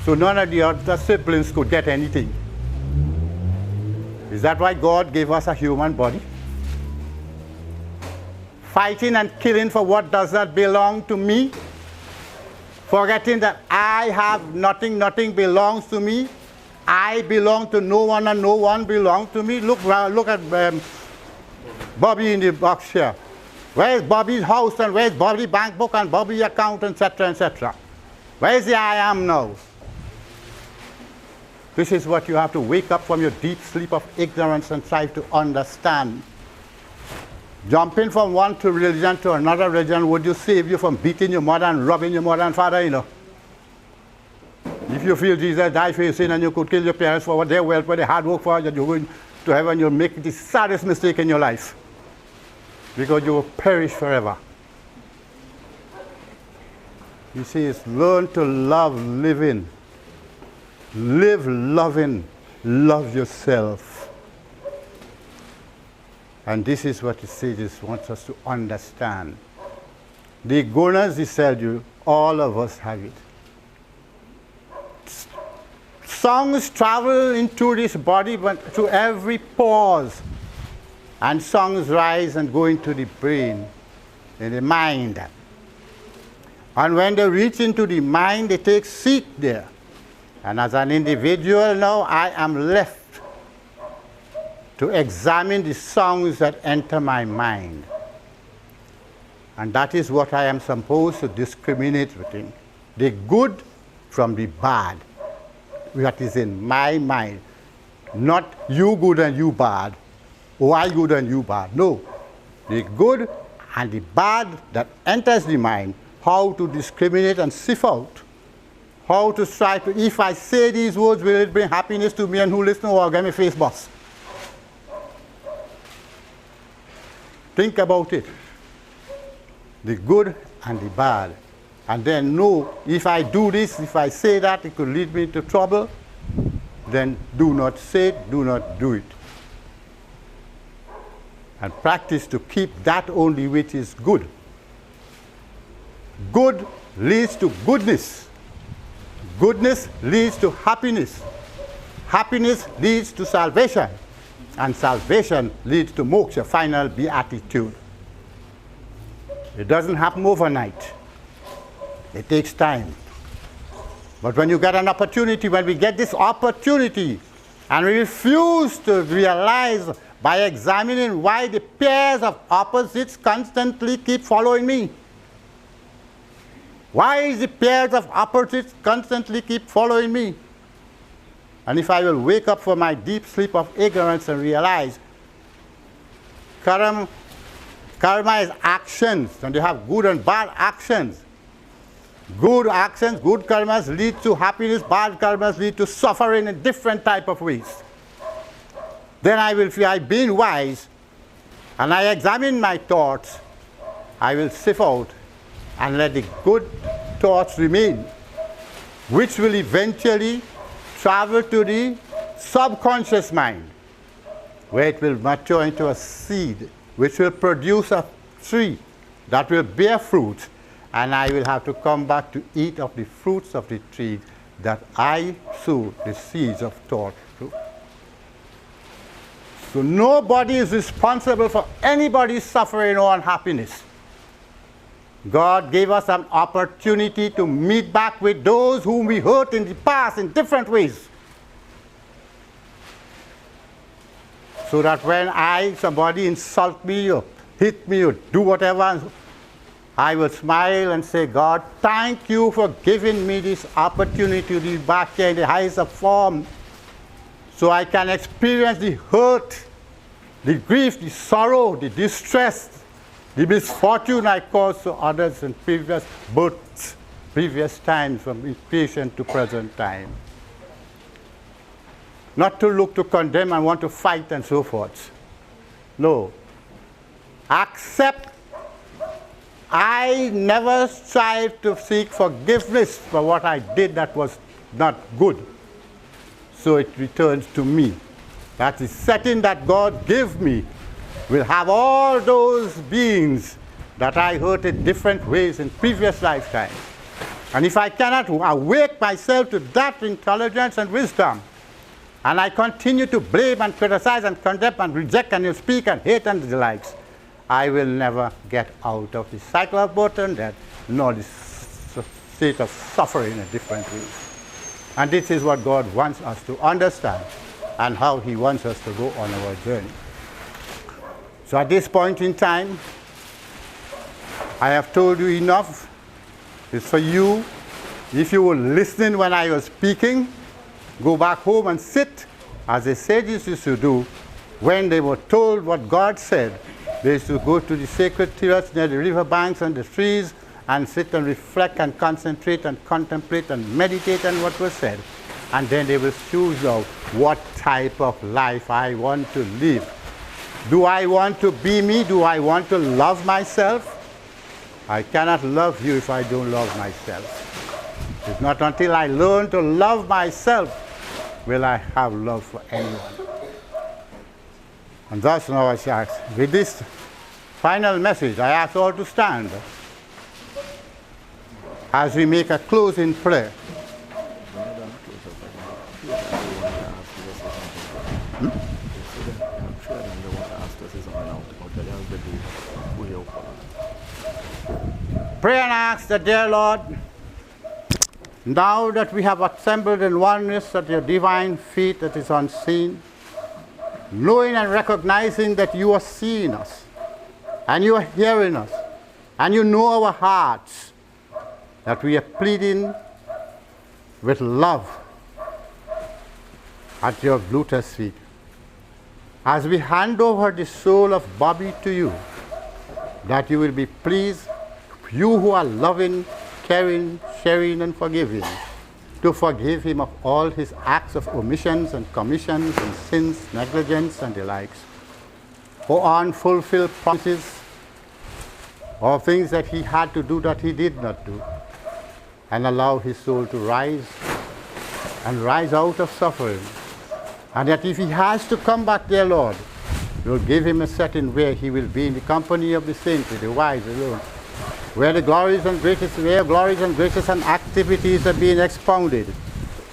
Speaker 3: So none of the other siblings could get anything. Is that why God gave us a human body? Fighting and killing for what does not belong to me? Forgetting that I have nothing, nothing belongs to me. I belong to no one and no one belongs to me. Look at Bobby in the box here. Where's Bobby's house and where's Bobby's bank book and Bobby's account, etc., etc.? Where's the I am now? This is what you have to wake up from your deep sleep of ignorance and try to understand. Jumping from one religion to another religion, would you save you from beating your mother and robbing your mother and father, you know? If you feel Jesus died for your sin and you could kill your parents for what their wealth, what they hard work for, that you're going to heaven, you'll make the saddest mistake in your life. Because you will perish forever. He says, learn to love living. Live loving. Love yourself. And this is what the sages want us to understand. The gunas, he said you, all of us have it. Songs travel into this body, but to every pause. And songs rise and go into the brain, in the mind. And when they reach into the mind, they take seat there. And as an individual now, I am left to examine the songs that enter my mind. And that is what I am supposed to discriminate between. The good from the bad, that is in my mind. Not you good and you bad, or I good and you bad. No. The good and the bad that enters the mind, how to discriminate and sift out. How to try to, if I say these words, will it bring happiness to me, and who listen or get me face boss? Think about it. The good and the bad. And then know, if I do this, if I say that, it could lead me to trouble, then do not say it, do not do it. And practice to keep that only which is good. Good leads to goodness. Goodness leads to happiness. Happiness leads to salvation. And salvation leads to moksha, final beatitude. It doesn't happen overnight. It takes time. But when you get an opportunity, when we get this opportunity, and we refuse to realize by examining why the pairs of opposites constantly keep following me. Why is the pairs of opposites constantly keep following me? And if I will wake up from my deep sleep of ignorance and realize karma is actions, and you have good and bad actions. Good actions, good karmas lead to happiness, bad karmas lead to suffering in different type of ways. Then I will feel I've been wise, and I examine my thoughts, I will sift out and let the good thoughts remain, which will eventually travel to the subconscious mind, where it will mature into a seed, which will produce a tree that will bear fruit, and I will have to come back to eat of the fruits of the tree that I sowed the seeds of thought to. So nobody is responsible for anybody's suffering or unhappiness. God gave us an opportunity to meet back with those whom we hurt in the past in different ways. So that when somebody insult me or hit me or do whatever, I will smile and say, God, thank you for giving me this opportunity to be back here in the highest of form, so I can experience the hurt, the grief, the sorrow, the distress, the misfortune I caused to others in previous births, previous times, from creation to present time. Not to look to condemn and want to fight and so forth. No. Accept. I never strive to seek forgiveness for what I did that was not good. So it returns to me. That is setting that God gave me will have all those beings that I hurt in different ways in previous lifetimes. And if I cannot awake myself to that intelligence and wisdom, and I continue to blame and criticize and condemn and reject and speak and hate and the likes, I will never get out of the cycle of birth and death, nor the state of suffering in different ways. And this is what God wants us to understand, and how He wants us to go on our journey. So at this point in time, I have told you enough. It's for you. If you were listening when I was speaking, go back home and sit, as the sages used to do when they were told what God said. They used to go to the sacred terrace near the river banks and the trees and sit and reflect and concentrate and contemplate and meditate on what was said. And then they will choose out what type of life I want to live. Do I want to be me? Do I want to love myself? I cannot love you if I don't love myself. It's not until I learn to love myself will I have love for anyone. And thus now I say, with this final message, I ask all to stand as we make a closing prayer. Pray and ask the dear Lord, now that we have assembled in oneness at your divine feet that is unseen, knowing and recognizing that you are seeing us, and you are hearing us, and you know our hearts, that we are pleading with love at your lotus feet. As we hand over the soul of Bobby to you, that you will be pleased, you who are loving, caring, sharing, and forgiving, to forgive him of all his acts of omissions and commissions and sins, negligence, and the likes, for unfulfilled promises, or things that he had to do that he did not do, and allow his soul to rise and rise out of suffering. And that if he has to come back, dear Lord, you'll give him a setting where he will be in the company of the saints, the wise alone, where the glories and graces and activities are being expounded,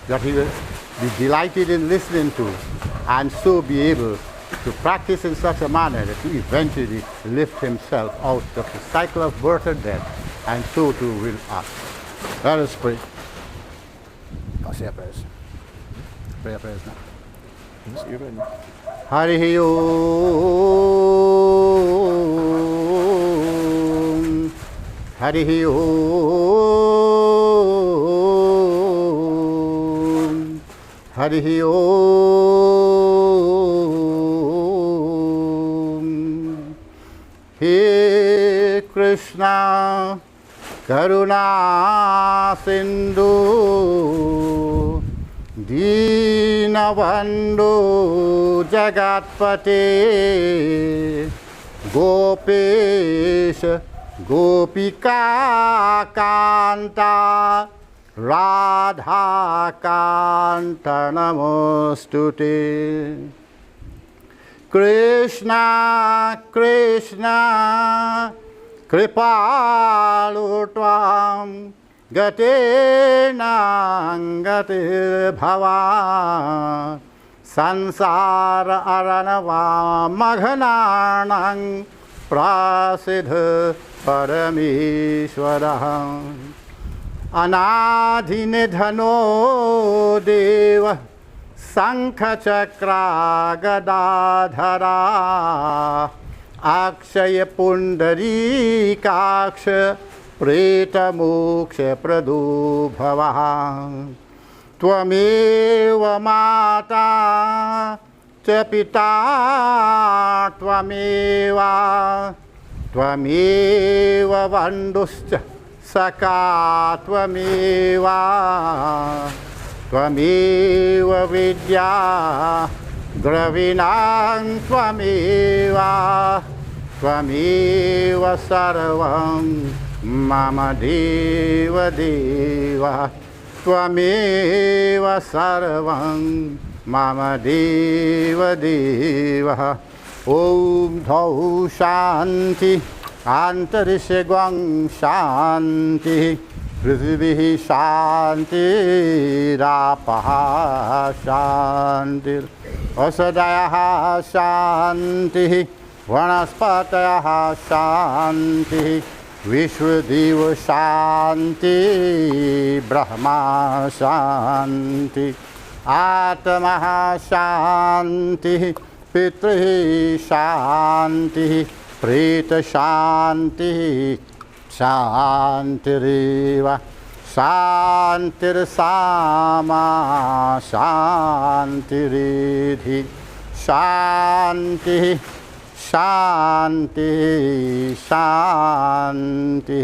Speaker 3: that he will be delighted in listening to, and so be able to practice in such a manner that he eventually lift himself out of the cycle of birth and death, and so too will us. Let us pray. I'll say a prayer. Pray a prayer now. Hari Om, Hari Om, Hari Om. He Krishna Karuna Sindhu Deenabandhu Jagatpate Gopesh Gopika Kanta Radha Kanta Namostute. Krishna Krishna Kripalu Tvam Gatena Gatir Bhava Sansara Aranava Maghananang Prasidha Parameshwara Anadhinidhano Deva Sankha Chakra Gadadhara Akshaya Pundari Kaksha Preta Moksha Prado Bhava Tvameva Mata Chapita Tvameva Tvameva Vanduscha Saka Tvameva Tvameva Vidya Gravinam Tvameva Tvameva Sarvam Mama Deva Deva Tvameva Sarvam Mama Deva Deva. Om Dhau Shanti Antarishagwang Shanti Prithvihi Shanti Rapaha Shanti Asadayaha Shanti Vanaspatayaha Shanti Vishwadeva Shanti Brahma Shanti Atmaha Shanti Pitri Shanti Preta Shanti Shantiriva Shantir Sama Shantiridhi Shanti Shanti Shanti.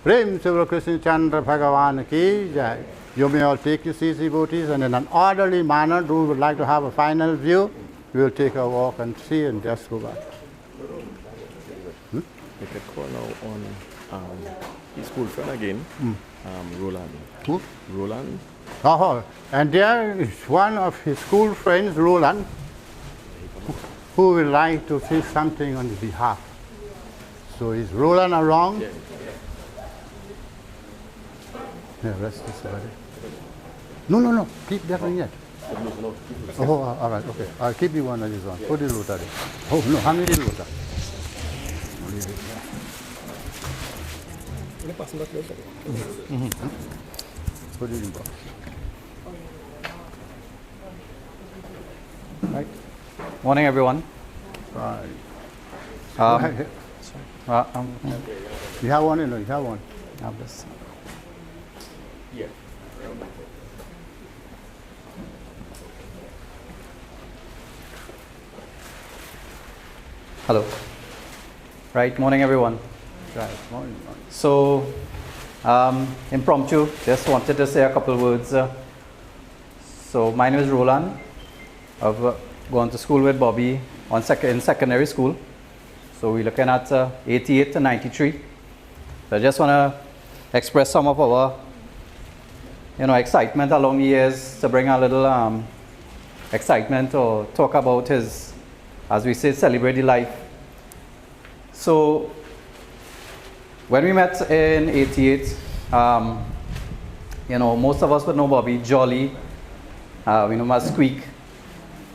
Speaker 3: Prem Sivra Krishna Chandra Bhagavan ki jai. You may all take your seats, devotees, and in an orderly manner, those who would like to have a final view, we will take a walk and see and just go back.
Speaker 5: We could call now on his school friend again, Roland.
Speaker 3: Who?
Speaker 5: Roland.
Speaker 3: Oh, and there is one of his school friends, Roland, who will like to say something on his behalf. So is Roland around?
Speaker 5: Yeah.
Speaker 3: Yeah, rest is somebody. No, keep that one yet. Oh, all right, okay. I'll keep you one of this one. Put the lota there. Oh, no, how many lota? Put it in box. Right.
Speaker 6: Morning, everyone.
Speaker 3: Right.
Speaker 6: Um,
Speaker 3: You have one, you know, you have one.
Speaker 6: have this. Hello. Right, morning, everyone.
Speaker 3: Right. Morning.
Speaker 6: So, impromptu, just wanted to say a couple words. So, my name is Roland. I've gone to school with Bobby in secondary school. So, we're looking at 88 to 93. So, I just want to express some of our, excitement along the years to bring a little excitement or talk about his, as we say, celebrate the life. So, when we met in 88, most of us would know Bobby, Jolly, we know him as Squeak.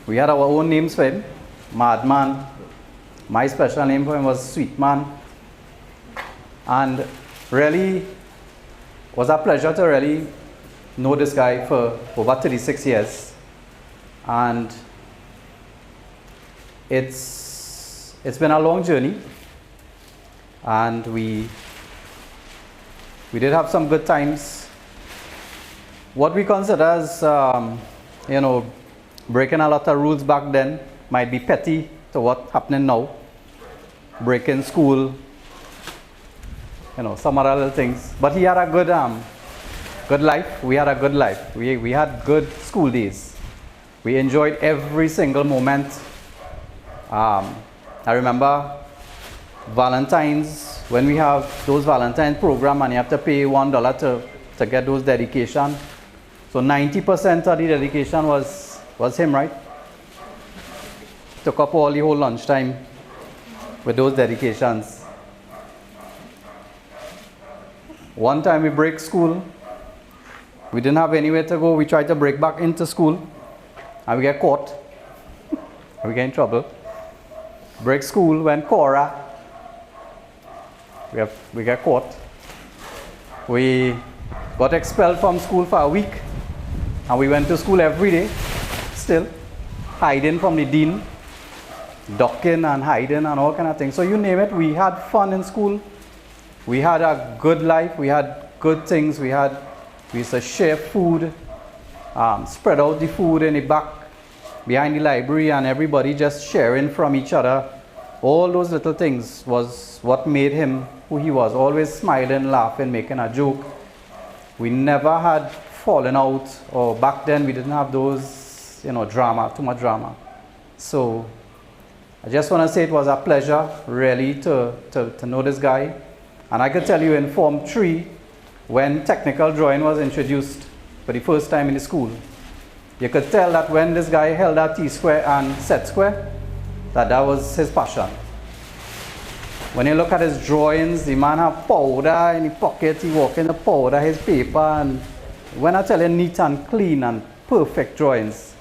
Speaker 6: We had our own names for him, Madman. My special name for him was Sweet Man. And really, was a pleasure to really know this guy for over 36 years. And it's been a long journey. And we did have some good times. What we consider as, breaking a lot of rules back then might be petty to what's happening now. Breaking school, some other little things. But he had a good life. We had a good life. We had good school days. We enjoyed every single moment. I remember Valentine's, when we have those Valentine program and you have to pay $1 to get those dedication. So 90% of the dedication was him, right? Took up all the whole lunchtime with those dedications. One time we break school. We didn't have anywhere to go. We tried to break back into school and we get caught. We get in trouble. Break school when Cora. We got caught. We got expelled from school for a week and we went to school every day, still hiding from the dean, ducking and hiding and all kind of things. So you name it, we had fun in school. We had a good life. We had good things. We used to share food, spread out the food in the back behind the library and everybody just sharing from each other. All those little things was what made him who he was, always smiling, laughing, making a joke. We never had fallen out, or back then we didn't have those, drama, too much drama. So I just want to say it was a pleasure really to know this guy. And I could tell you in Form 3, when technical drawing was introduced for the first time in the school, you could tell that when this guy held that T-square and set square, that was his passion. When you look at his drawings, the man had powder in his pocket, he walked in the powder, his paper, and when I tell you neat and clean and perfect drawings,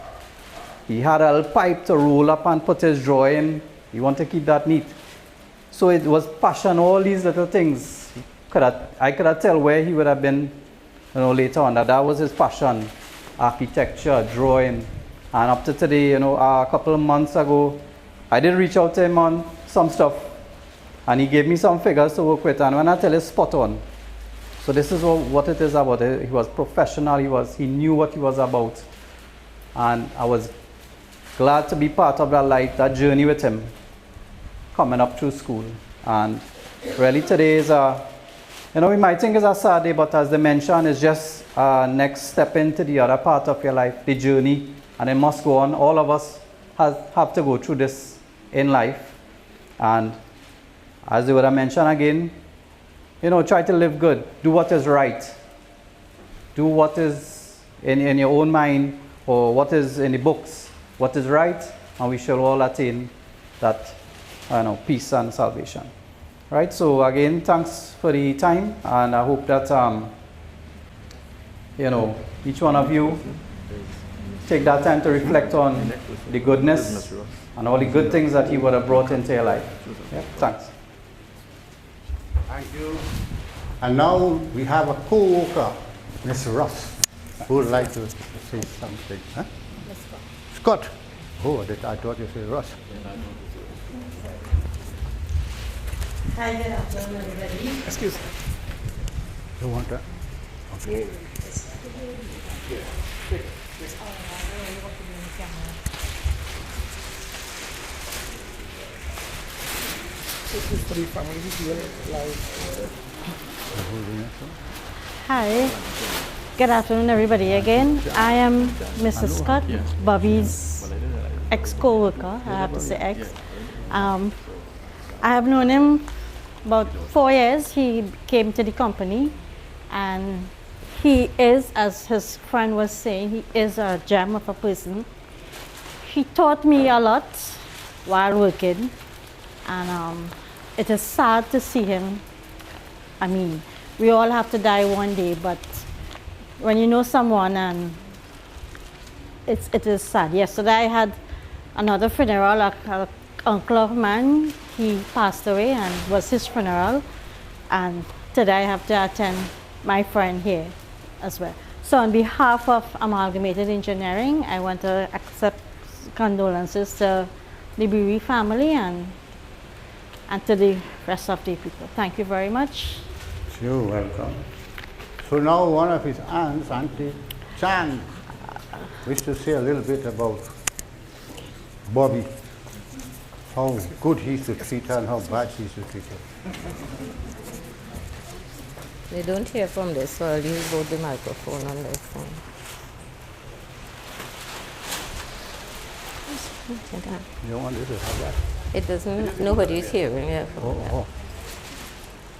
Speaker 6: he had a little pipe to roll up and put his drawing. He wanted to keep that neat. So it was passion, all these little things. I could have tell where he would have been later on, that was his passion. Architecture, drawing. And up to today, a couple of months ago, I did reach out to him on some stuff. And he gave me some figures to work with. And when I tell you, spot on. So this is what it is about. He was professional. He knew what he was about. And I was glad to be part of that journey with him, coming up through school. And really today is we might think it's a sad day, but as they mentioned, it's just a next step into the other part of your life, the journey, and it must go on. All of us have to go through this in life. And as they would have mentioned again, try to live good. Do what is right. Do what is in your own mind, or what is in the books, what is right, and we shall all attain that peace and salvation. Right, so again, thanks for the time, and I hope that each one of you take that time to reflect on the goodness and all the good things that he would have brought into your life. Yeah, thanks.
Speaker 3: Thank you. And now we have a co-worker, Miss Ross, who would like to say something. Huh? Scott. Oh, I thought you said Russ.
Speaker 7: Hi, good afternoon, everybody.
Speaker 5: Excuse me.
Speaker 3: You want that? Okay.
Speaker 5: This is for the family here live.
Speaker 7: Hi, good afternoon, everybody. Again, I am Mrs. Scott, Bobby's ex-co-worker. I have to say ex. I have known him about 4 years. He came to the company, and he is, as his friend was saying, he is a gem of a person. He taught me a lot while working, and it is sad to see him. I mean, we all have to die one day, but when you know someone, and it is sad. Yesterday I had another funeral, a uncle of mine. He passed away, and it was his funeral, and today I have to attend my friend here as well. So on behalf of Amalgamated Engineering, I want to accept condolences to the Beery family and to the rest of the people. Thank you very much.
Speaker 3: You're welcome. So now one of his aunts, Auntie Chan, wishes to say a little bit about Bobby, how good he should treat her and how bad she should treat her.
Speaker 8: They don't hear from this, so I'll use both the microphone on this one.
Speaker 3: You want this to have that?
Speaker 8: It doesn't, nobody's hearing it.
Speaker 3: Oh.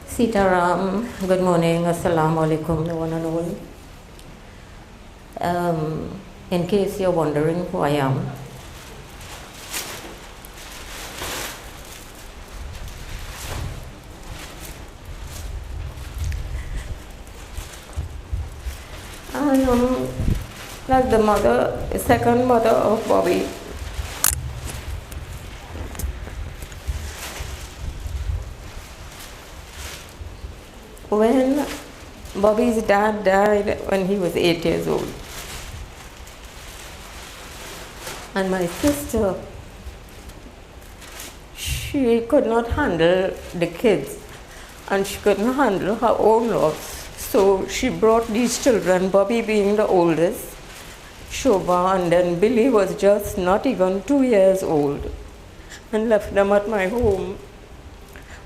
Speaker 8: Sitaram, good morning, assalamu alaikum, the one and all. In case you're wondering who I am, I am like the second mother of Bobby. When Bobby's dad died when he was 8 years old, and my sister, she could not handle the kids, and she couldn't handle her own loss. So she brought these children, Bobby being the oldest, Shobha, and then Billy was just not even 2 years old, and left them at my home.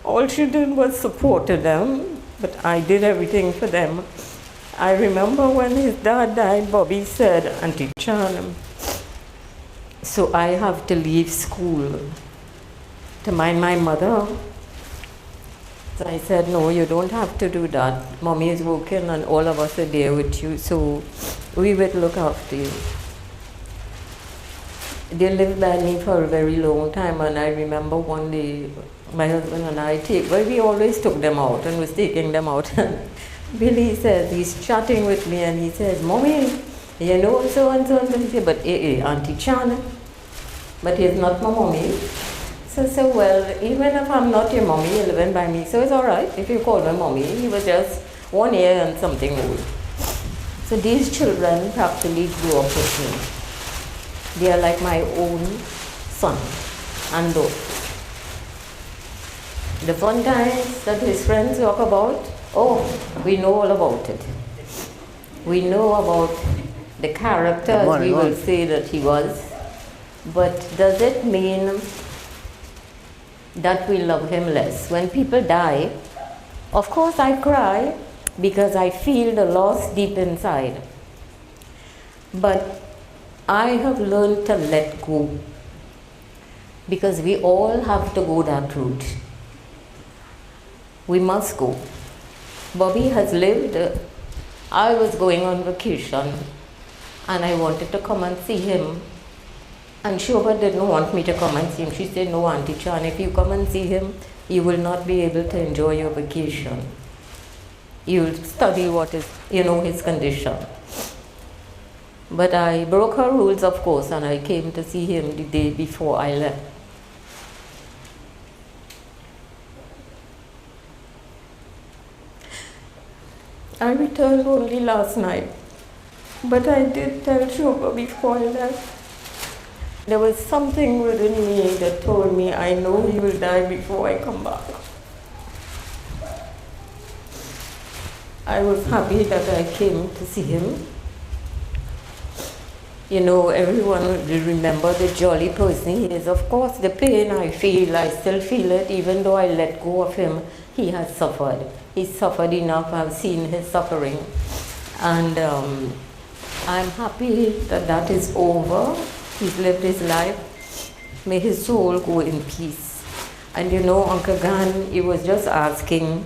Speaker 8: All she did was supported them, but I did everything for them. I remember when his dad died, Bobby said, Auntie Chan, so I have to leave school to mind my mother. So I said, no, you don't have to do that. Mommy is working and all of us are there with you, so we will look after you. They lived by me for a very long time, and I remember one day my husband and I we always took them out and was taking them out. Billy says, he's chatting with me and he says, Mommy, you know so and so and so. He said, but Auntie Chan, but he's not my mommy. So I said, well, even if I'm not your mommy, you're living by me, so it's all right if you call me mommy. He was just 1 year and something old. So these children practically grew up with me. They are like my own son and daughter. The fun times that his friends talk about, oh, we know all about it. We know about the character, we will say that he was, but does it mean that we love him less? When people die, of course I cry because I feel the loss deep inside. But I have learned to let go, because we all have to go that route. We must go. Bobby has lived. I was going on vacation and I wanted to come and see him. And Shobha didn't want me to come and see him. She said, no, Auntie Chan, if you come and see him, you will not be able to enjoy your vacation. You'll study what is, his condition. But I broke her rules, of course, and I came to see him the day before I left. I returned only last night, but I did tell Shobha before I left There was something within me that told me, I know he will die before I come back. I was happy that I came to see him. You know, everyone will remember the jolly person he is. Of course, the pain I feel, I still feel it, even though I let go of him. He has suffered. He's suffered enough. I've seen his suffering. And I'm happy that that is over. He's lived his life. May his soul go in peace. And you know, Uncle Gan, he was just asking,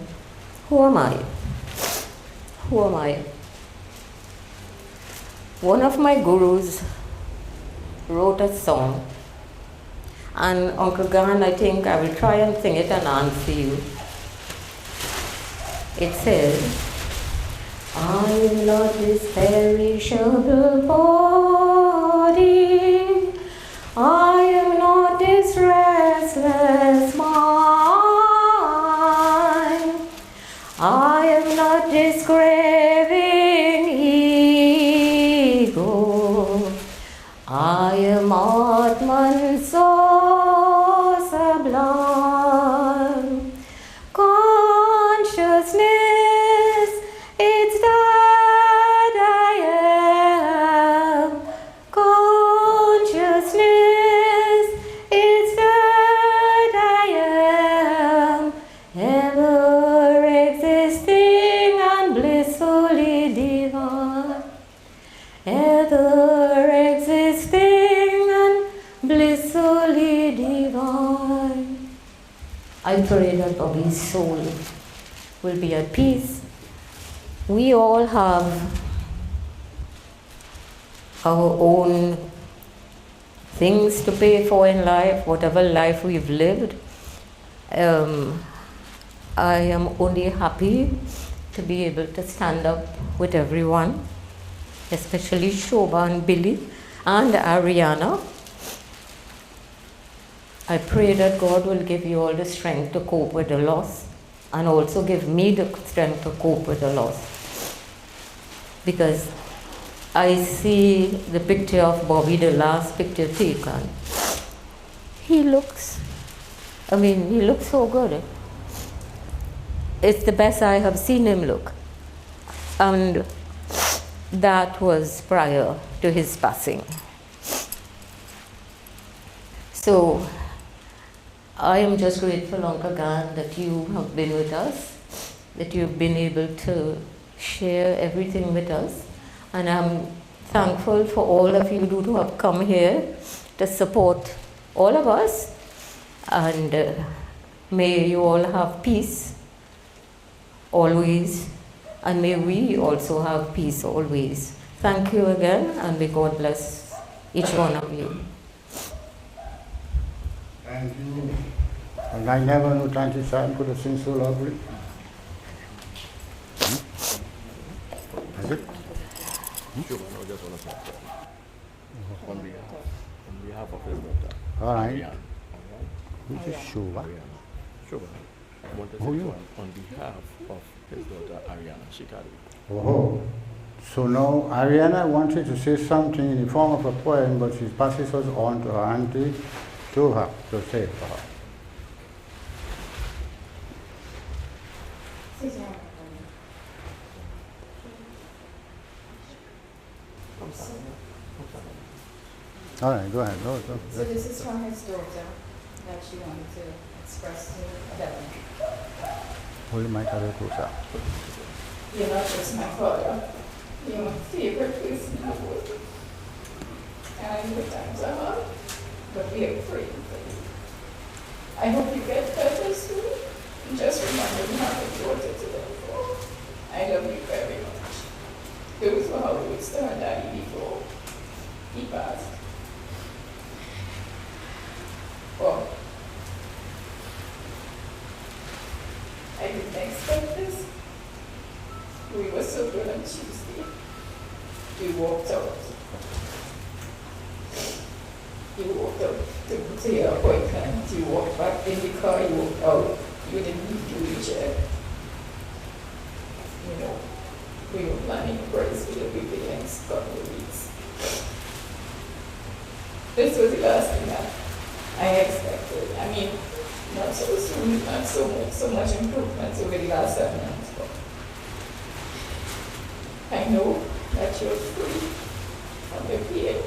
Speaker 8: who am I? Who am I? One of my gurus wrote a song, and Uncle Gan, I think I will try and sing it and answer you. It says, I am not this perishable body, I am not this restless mind, I am not this craving ego, I am Atman so sublime. Consciousness, it's that I am. Consciousness, it's that I am. Ever existing and blissfully divine. Ever existing and blissfully divine. I pray that Bobby's soul will be at peace. We all have our own things to pay for in life, whatever life we've lived. I am only happy to be able to stand up with everyone, especially Shobha and Billy and Ariana. I pray that God will give you all the strength to cope with the loss, and also give me the strength to cope with the loss. Because I see the picture of Bobby, the last picture taken. He looks so good. It's the best I have seen him look. And that was prior to his passing. So, I am just grateful, Uncle Gan, that you have been with us, that you've been able to share everything with us. And I'm thankful for all of you who have come here to support all of us. And may you all have peace always. And may we also have peace always. Thank you again, and may God bless each one of you.
Speaker 3: Thank you. And I never knew Tanti San could have sing so lovely. Is it?
Speaker 5: On behalf of his daughter.
Speaker 3: All right.
Speaker 5: Ariana.
Speaker 3: Which is Shova.
Speaker 5: Sure. I wanted to
Speaker 3: Oh,
Speaker 5: say
Speaker 3: yeah.
Speaker 5: on behalf of his daughter Ariana Shikari.
Speaker 3: Oh. So now Ariana wanted to say something in the form of a poem, but she passes us on to her auntie, to her, to say it for her. All right, go ahead. Go.
Speaker 9: So this is from his daughter that she wanted to express to Devin.
Speaker 3: Hold the mic a little closer.
Speaker 9: You're not just my father. You're my favorite person in the world. And I know times are hard, but we are praying for you. I hope you get better soon. And just remember you have a daughter to live for. I love you very much. Those were how we used to her daddy before he passed. Well, I didn't expect this. We were so good on Tuesday. We walked out. You walked out to your appointment. You walked back in the car. You walked out. You didn't need to wheelchair. You know, we were planning a price for the weekend next couple of weeks. this was the last thing that I expected. I mean, not so soon, not so much improvements over the last 7 months, but I know that you're free from your pain,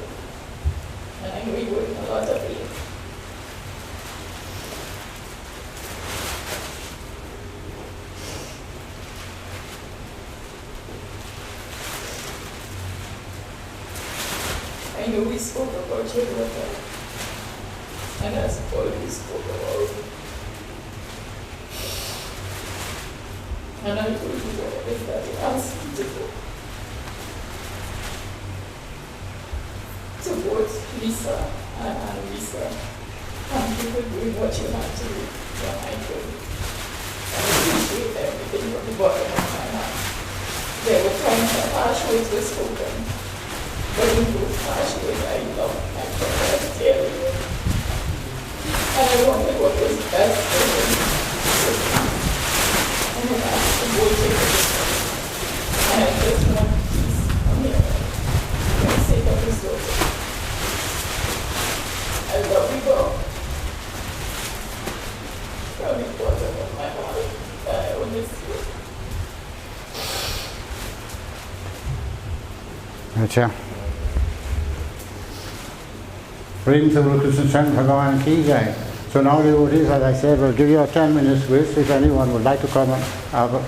Speaker 9: and I know you were in a lot of pain. I know we spoke about your daughter, and as Paul we spoke about. And I told you what it is that he asked me to do. To both Lisa and Lisa, thank you for doing what you had to do when I could. I appreciate everything from the bottom of my heart. There were times that harsh words were spoken, but in those harsh words I loved my brother dearly. And I wanted what was best for him. And I asked the boy to take it. And I just want peace from him for the sake of his daughter. I love you both. From the bottom of my heart, I will miss you.
Speaker 3: अच्छा प्रेम से बोलो कृष्ण शरण भगवान की जाए. So now devotees, as I said, we'll give you a 10 minutes grace if anyone would like to come and have a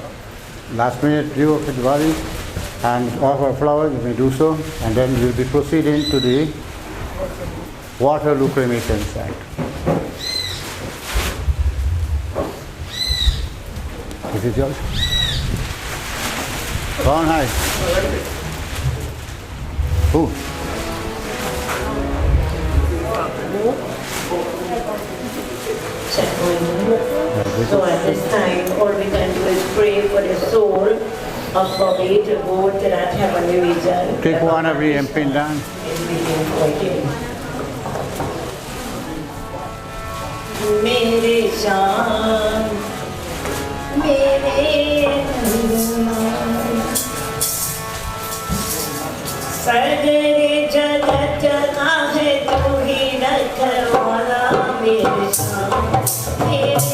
Speaker 3: last minute view of the body and offer a flower, you may do so, and then we'll be proceeding to the Waterloo cremation site. Is it yours? Go on, hi. Who?
Speaker 10: So at this time, all we can do is pray for the soul of Bobby to go to that heavenly region.
Speaker 3: Take one every and pin down.
Speaker 10: मेरे शान मेरे सगरे जगत आहे तू ही रखवाला मेरे शान मेरे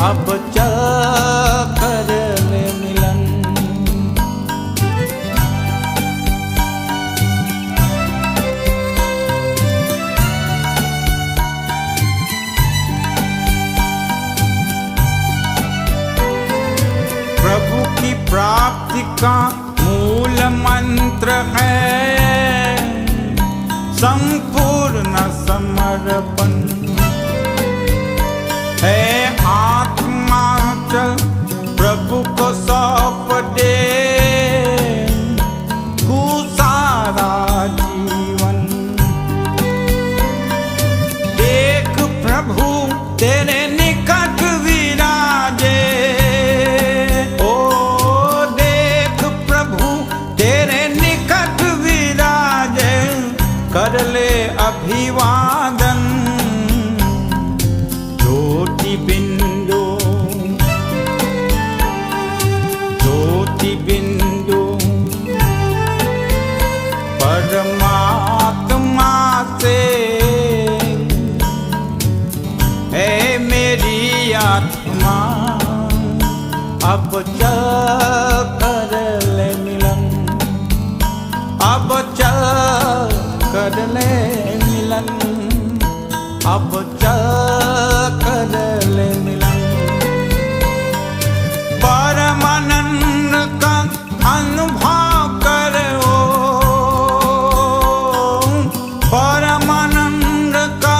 Speaker 1: अब चल कर ले मिलन। प्रभु की प्राप्ति का मूल मंत्र है संपूर्ण समर्पण। है आत्मा चल प्रभु को सौंप दे तू सारा जीवन। देख प्रभु तेरे निकट विराजे, ओ देख प्रभु तेरे निकट विराजे, कर ले अभिवादन। ज्योति बिंदु, ज्योति बिंदु परमात्मा से है मेरी आत्मा। अब चल कर ले मिलन, अब चल कर ले मिलन, अब चल कर ले मिलन। परमानंद का अनुभव करो, परमानंद का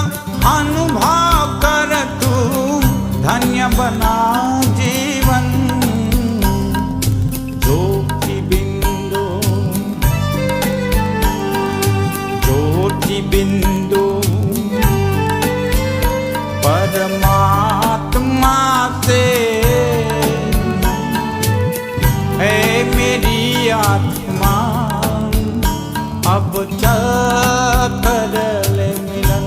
Speaker 1: अनुभव कर तू धन्य बना जीवन। ज्योति बिंदु, ज्योति बिंदु परमात्मा से है मेरी आत्मा। अब चल कर ले मिलन,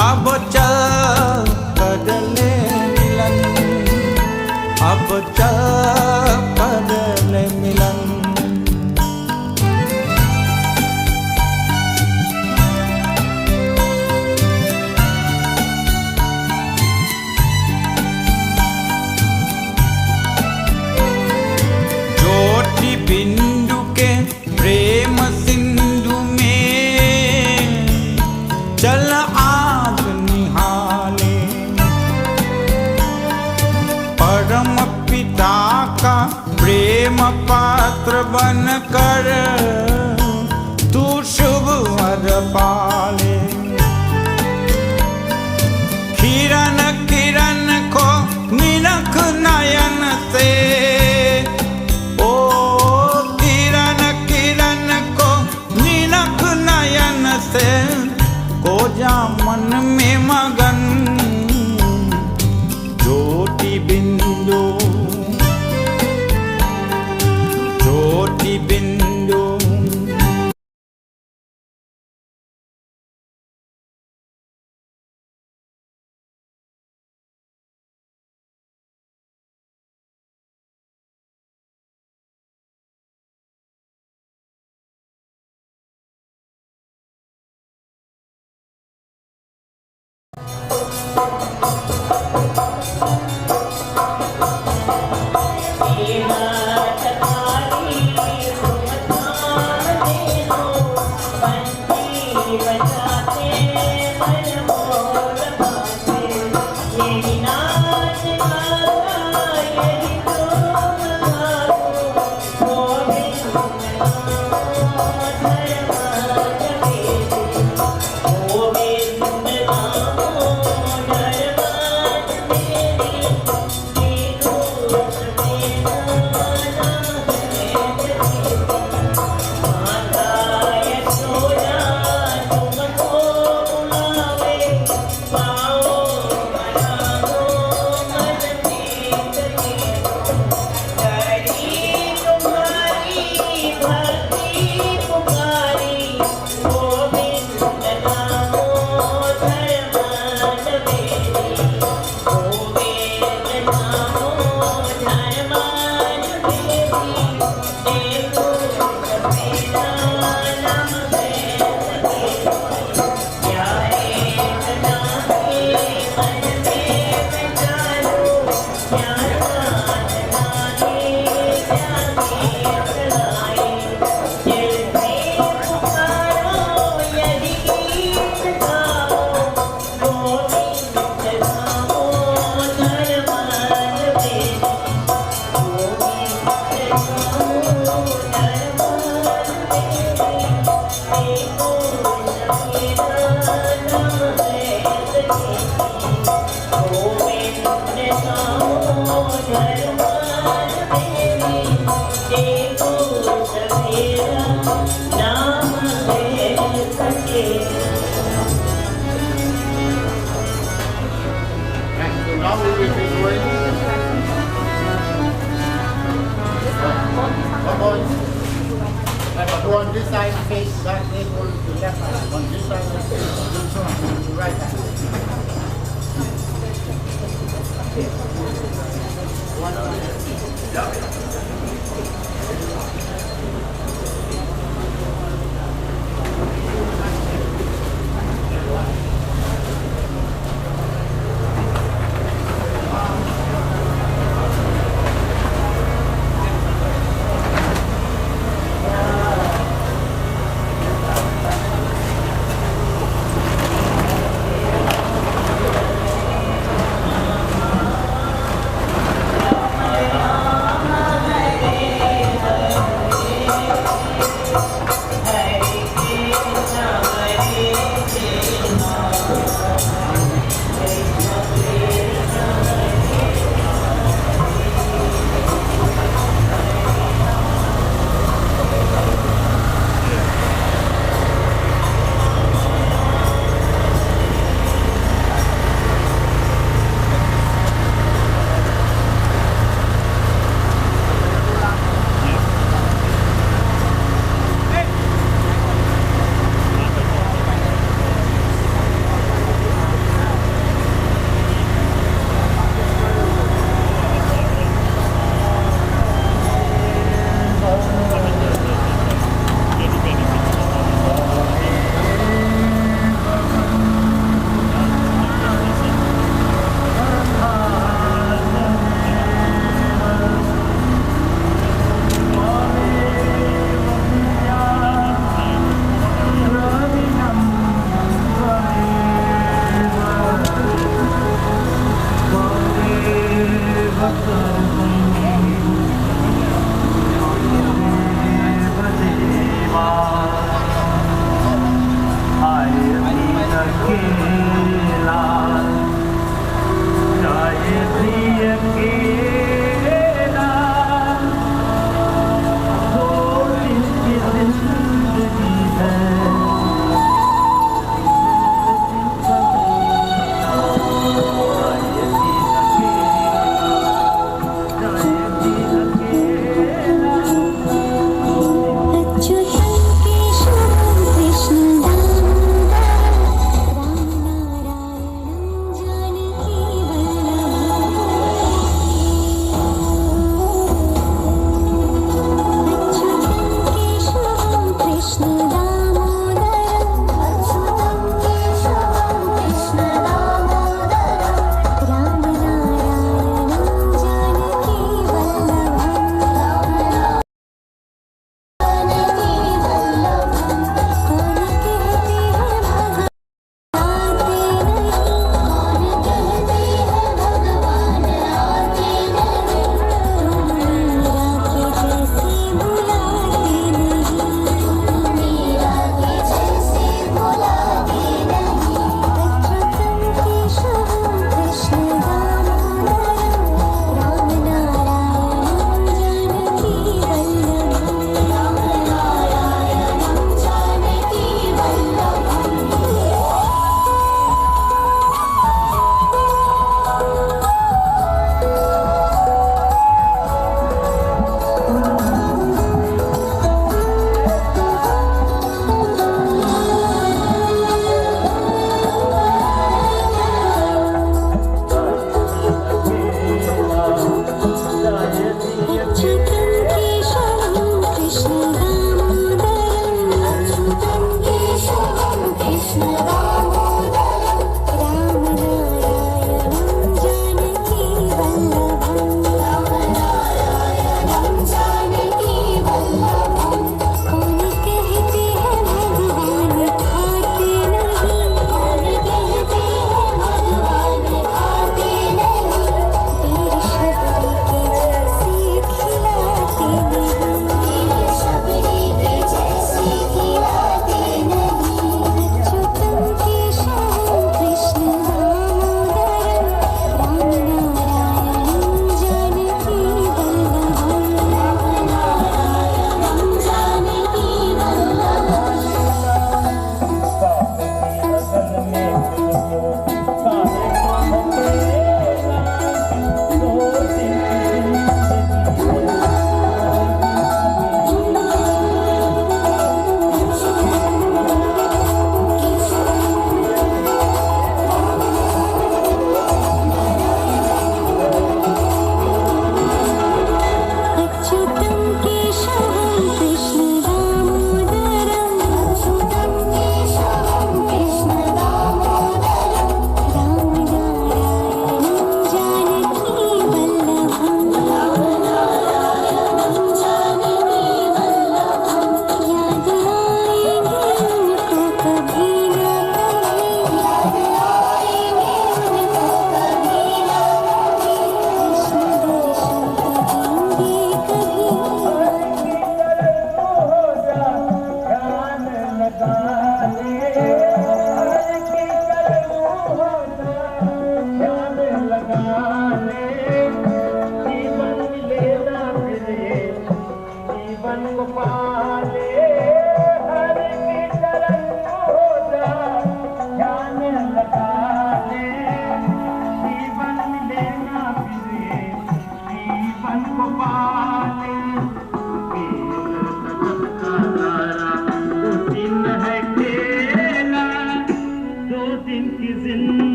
Speaker 1: अब चल कर ले मिलन, अब चल कर ले मिलन। ज्योति बिंदु के प्रेम सिंधु में चल आज निहाले। परम पिता का प्रेम पात्र बन कर तू शुभ वर पाले। किरण किरण को निरख नयन से, ओ किरण किरण को निरख नयन से, को जा मन में मगन। ज्योति बिंदु, ज्योति बिंदु
Speaker 4: now we will be going. Go on this side, face that way, go to the left hand. On this side, face the right hand.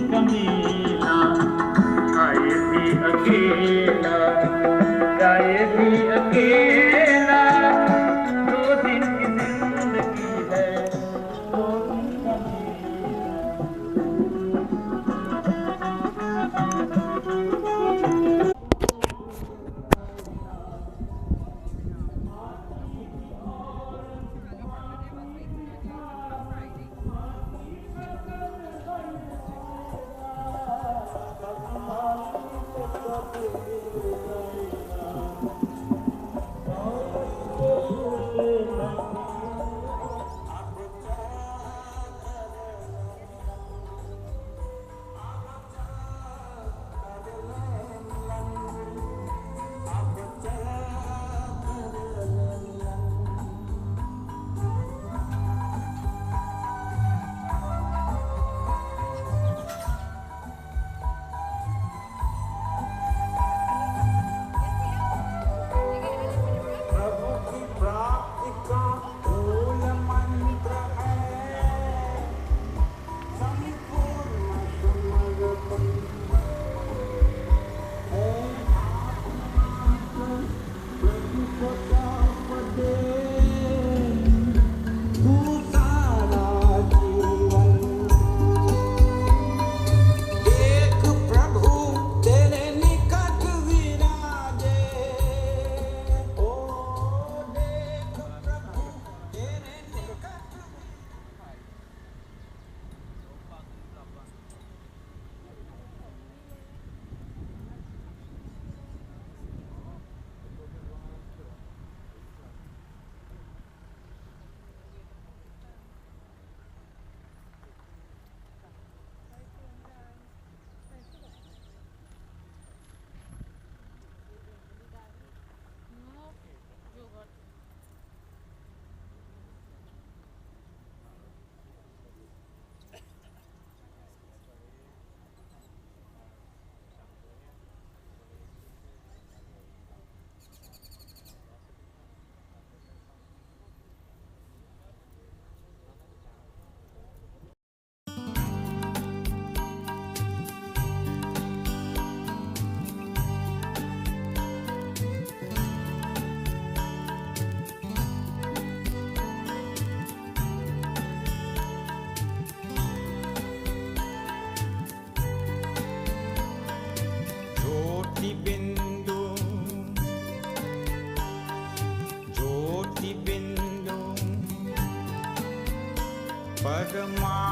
Speaker 2: कमीना, आए भी अकेला, जाए भी अकेला, 2 दिन की जिंदगी है, 2 दिन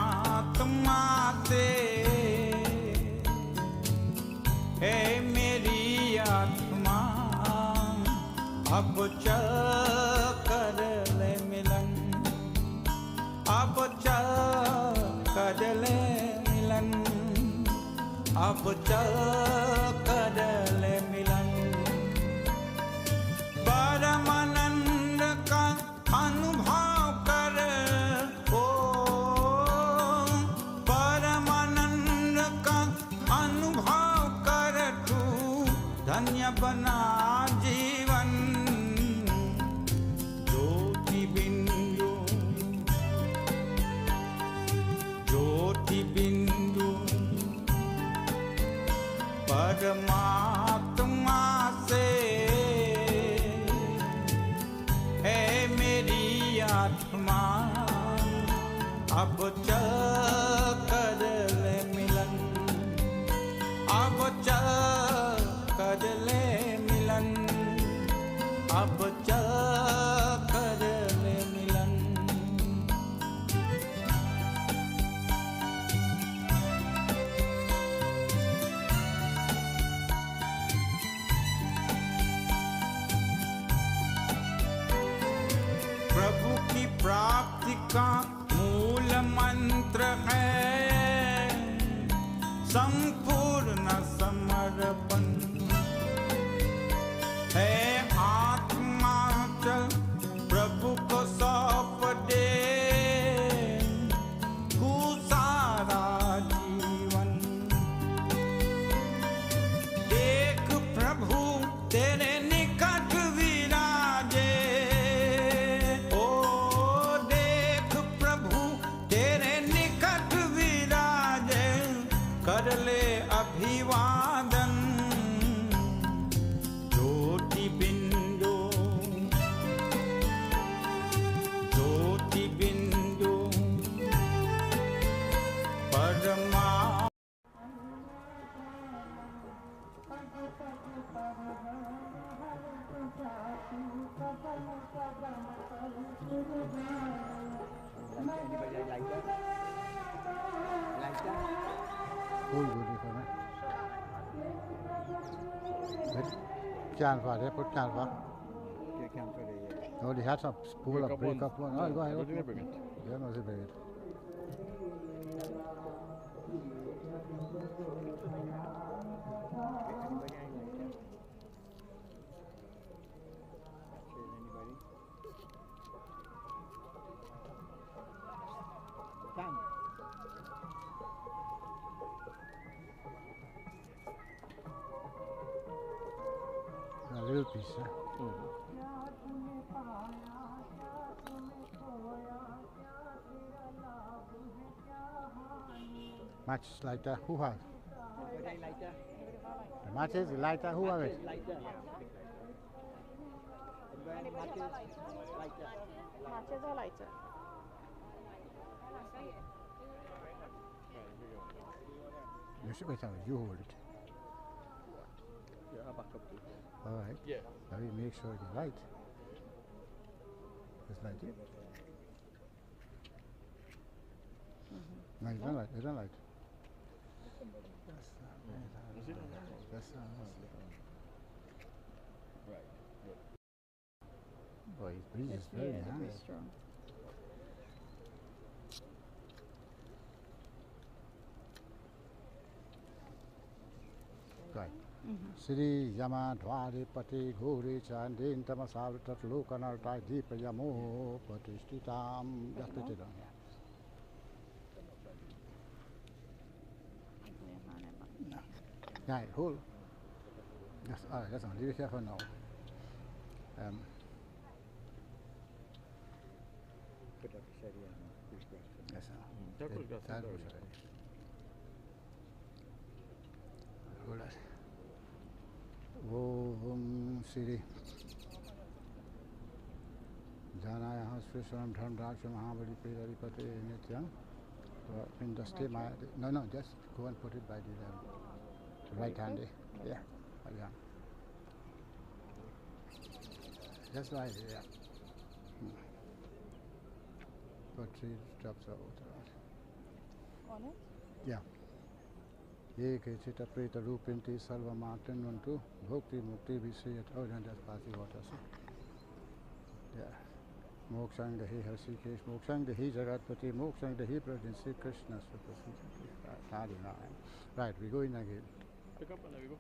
Speaker 1: परमात्मा से है मेरी आत्मा, अब चल कर ले मिलन, अब चल कर ले मिलन, अब चल कर ले मिलन। परमानंद का अनुभव कर, ओ परमानंद का अनुभव कर, तू धन्य बना जीवन। ज्योति बिंदु, ज्योति बिंदु परमात्मा से है मेरी आत्मा, अब चल कर ले मिलन, अब चल कर ले मिलन, अब चल कर ले मिलन। प्रभु की प्राप्ति का मूल मंत्र है संपूर्ण समर्पण, है आत्मा चल प्रभु को सौंप दे तू सारा जीवन। देख प्रभु तेरे निकट विराजे, ओ देख प्रभु तेरे निकट विराजे, कर ले अभिवादन ज्योति बिंदु परमा
Speaker 4: Full beautiful, man. Can for it, put can for. No, they had some spool of break up one. Oh, go ahead. Yeah, no, they bring it. A little piece, huh? Match lighter, who has? The matches, the lighter, who have it?
Speaker 7: Matches or lighter?
Speaker 4: You should wait a minute, you hold it.
Speaker 5: Yeah, I'll back up too.
Speaker 4: All right.
Speaker 5: Yeah.
Speaker 4: Now we make sure it's light. Just light it. No, it's not light. It's not light. That's
Speaker 5: Right. Good.
Speaker 4: boy, his breeze is very nice.
Speaker 7: Strong.
Speaker 4: Right. Sri Yama Dwari Pati Guri Chandin Tamasal Tatlukanal Tai Deepa Yamo Patishtitam. Just put it on here. Yeah, hold. That's all right, that's all. Leave it here for now. Yes, sir.
Speaker 5: That will go
Speaker 4: That
Speaker 5: through
Speaker 4: was
Speaker 5: there.
Speaker 4: right. Hold it. Om Sri Janaya Hasvishwaram Dharmraksham Mahabali Pati Nityam. In the state, no, just go and put it by the right hand. Yeah. Yeah. Just right, yeah. Put 3 drops of water
Speaker 7: On it?
Speaker 4: Yeah. Ye Chita Preta Rupinti Salva Martin Untu Bhukti Mukti Visayat. Oh, then that's passing water. See? Yeah. Mokshang Dahi Hasikesh, Mokshang Dahi Jagatpati, Mokshang Dahi Pradinsi Krishna Suprasita. Right, we go in again.
Speaker 5: Pick up and there we go.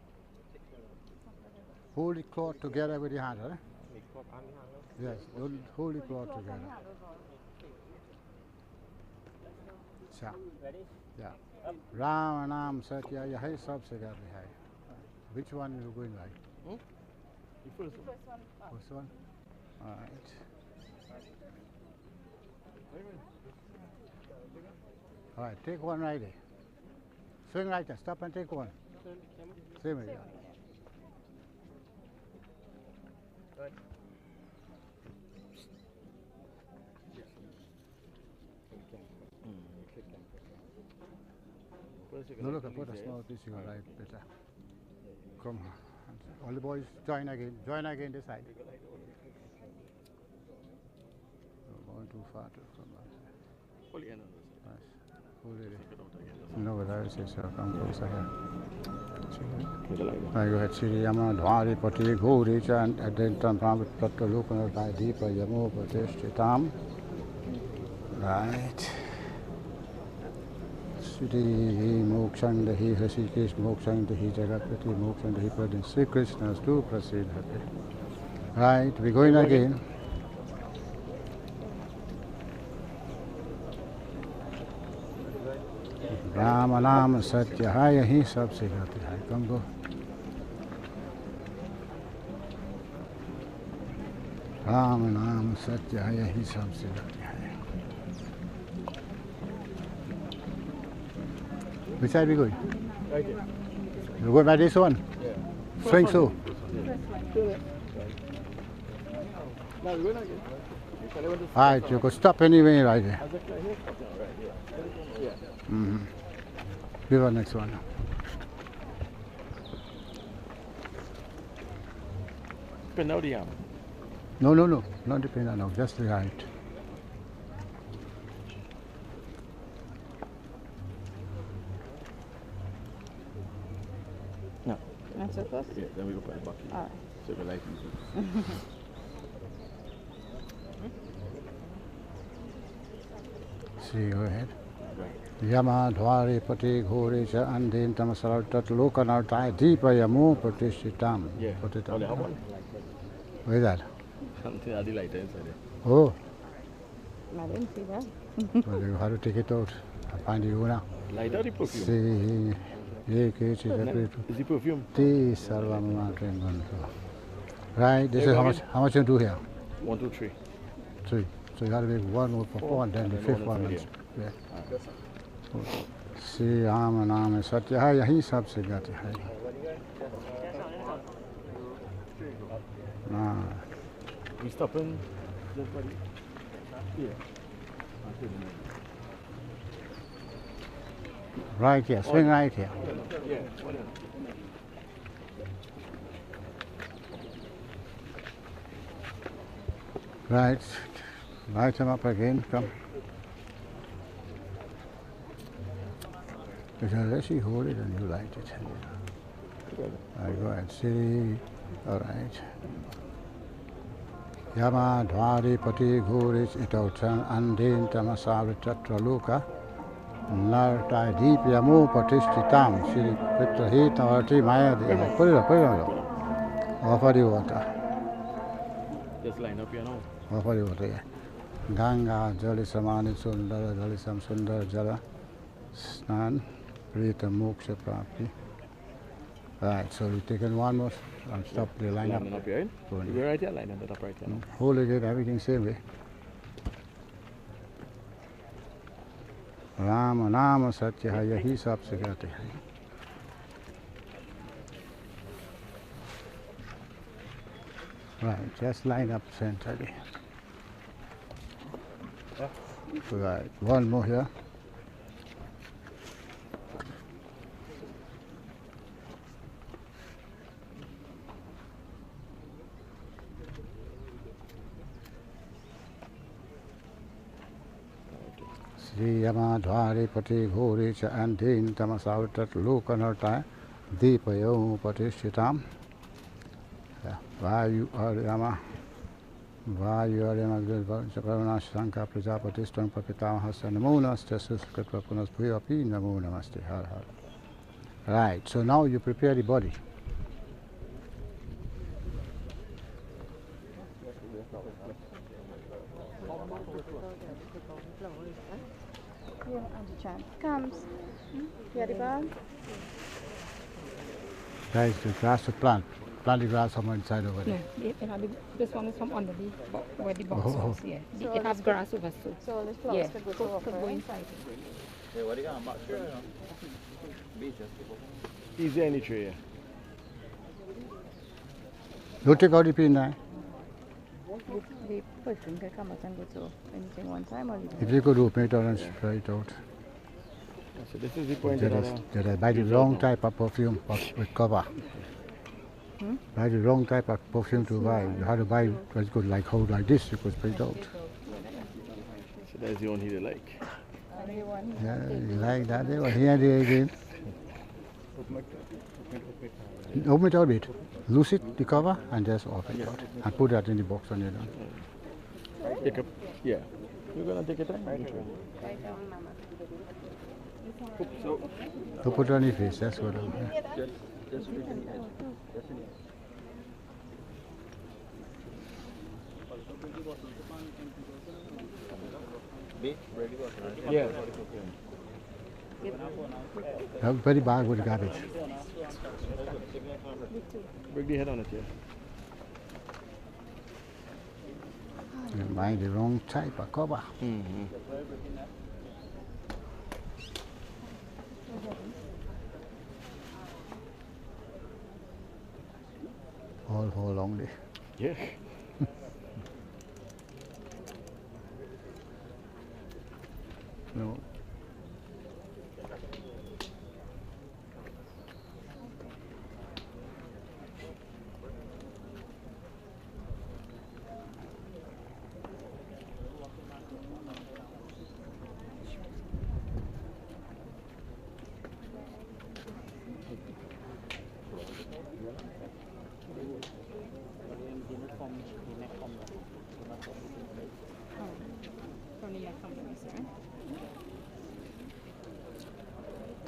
Speaker 4: Hold the cloth together with your hand, right? Yes, hold the cloth together. Cha. Yeah. Ram Nam Satya Yahi Sab Sigar Bihai. Which one are you going like?
Speaker 5: The first one.
Speaker 4: First one? Alright. Alright, take one right there. Swing right there, stop and take one. Same way.
Speaker 5: Right.
Speaker 4: No, look, I put a small piece, you go right better. Come on. All the boys, join again this side. You're going too far to come back.
Speaker 5: Pull the end on
Speaker 4: Nice. Hold it.
Speaker 5: this. Take it out again.
Speaker 4: No, but I will say so. Come closer here.
Speaker 5: With the light.
Speaker 4: Now go ahead. Sri Yama Dwari Pati Gauri Chant Adentam Pramit Tatta Lukana Dai Deepa Yamo Patishtitam. Right. Sri Mokshang Dahi Hasikesh Mokshang Dahi Jagatpati Mokshang Dahi Pradin Sri Krishna's do proceed happy. Right, we're going again. Ram नाम सत्य है यही सबसे गति है तुमको राम नाम सत्य है यही सबसे गति है Which side we going?
Speaker 5: Right here.
Speaker 3: You go by this one?
Speaker 5: Yeah.
Speaker 3: Swing so.
Speaker 5: Now we're going again.
Speaker 3: Alright, you could stop anywhere right there.
Speaker 5: Exactly here. Right, yeah.
Speaker 3: Mm-hmm. Give us next one.
Speaker 5: Spin out the arm.
Speaker 3: No, not the pin now, just the right.
Speaker 5: No.
Speaker 9: That's it first?
Speaker 5: Yeah, then we go put the bucket.
Speaker 9: Alright.
Speaker 5: So we like easy.
Speaker 3: See, go ahead. Yama Dwari Pati Ghori Cha Andin Tamasarata Lokanartai Deepa Yamu Pratishitam.
Speaker 5: Yeah.
Speaker 3: Put it
Speaker 5: Oh,
Speaker 3: up.
Speaker 5: they have one?
Speaker 3: Where is that?
Speaker 5: Something I like inside there.
Speaker 3: Oh,
Speaker 9: I didn't see that.
Speaker 3: well, you have to take it out. I find you now.
Speaker 5: Light out the perfume.
Speaker 3: See, ye ke chi separate.
Speaker 5: Is the perfume?
Speaker 3: Ti sarvamma trenganto. Right, this is how much you do here?
Speaker 5: 1, 2, 3.
Speaker 3: 3. So you have to make one more for 4 and then the
Speaker 5: And
Speaker 3: fifth
Speaker 5: then
Speaker 3: one.
Speaker 5: one
Speaker 3: is-
Speaker 5: is
Speaker 3: Yeah. Shri Ram नाम सत्य है यही सबसे गति है हाँ
Speaker 5: We stopping just by the... Yeah.
Speaker 3: right here swing right here
Speaker 5: Yeah. Whatever.
Speaker 3: right light him up again come unless you hold it and you light it I go ahead see all right Yama Dwari Pati Ghuris Itauchan Andin Tamasavitatra Luka Nartai Deep Yamu Patishtitam Shri Petra Hitavati Maya put it up offer the water
Speaker 5: Just line up here now.
Speaker 3: offer the water yeah. Ganga Jali Samani Sundara Jali Sam Sundar Jala Snan Prita Moksha Prapti right so we taken one more and stop the line up
Speaker 5: Line up here, right?
Speaker 3: Going.
Speaker 5: We're right here, line it up right here. now.
Speaker 3: hold it everything same way Rama Nama Satya hai yahi sabse gate hai right just line up centrally right one more here Sri Yama Dwari Pati Ghori Cha Andin Tamasavitat Lokanartai Deepayo Patishitam Vayu Aryama Vayu Aryama Javana Shanka Prajapatistam Papitam Hasa Namo Namaste Suskripa Punas Bhuyapi Namo Namaste Har Har. Right, so now you prepare the body.
Speaker 9: Yeah, and the chant comes. Hear the bell?
Speaker 3: That is the grass to plant. Plant the grass somewhere inside over there.
Speaker 11: This one is from under the where the box
Speaker 3: Oh.
Speaker 11: was. Yeah,
Speaker 9: So
Speaker 11: it has grass over too.
Speaker 9: So all these flowers
Speaker 11: Yeah,
Speaker 9: could go to
Speaker 11: could
Speaker 9: offer,
Speaker 11: go
Speaker 9: right?
Speaker 11: inside.
Speaker 5: Is there any tray here?
Speaker 3: You take out the pin now.
Speaker 9: The person can come out and go to anything one time or
Speaker 3: If you could open it out and spray it out.
Speaker 5: So this is the point
Speaker 3: Did I buy the wrong type of perfume with cover? Buy the wrong type of perfume to buy. You have to buy what good like hold like this, you could spray it out.
Speaker 5: So that's the one he like.
Speaker 3: Yeah, you like that? They were here there again. Open it out a bit. Loose it, the cover, and just open it out. And put that in the box when you're done.
Speaker 5: Take up. Yeah. You're gonna take your time. Right?
Speaker 3: So put it on your face, that's what I'm
Speaker 5: Yeah.
Speaker 3: very bad with garbage.
Speaker 5: Break the head on it, yeah.
Speaker 3: You buy the wrong type of cover.
Speaker 4: All for a long day.
Speaker 5: Yeah.
Speaker 4: No.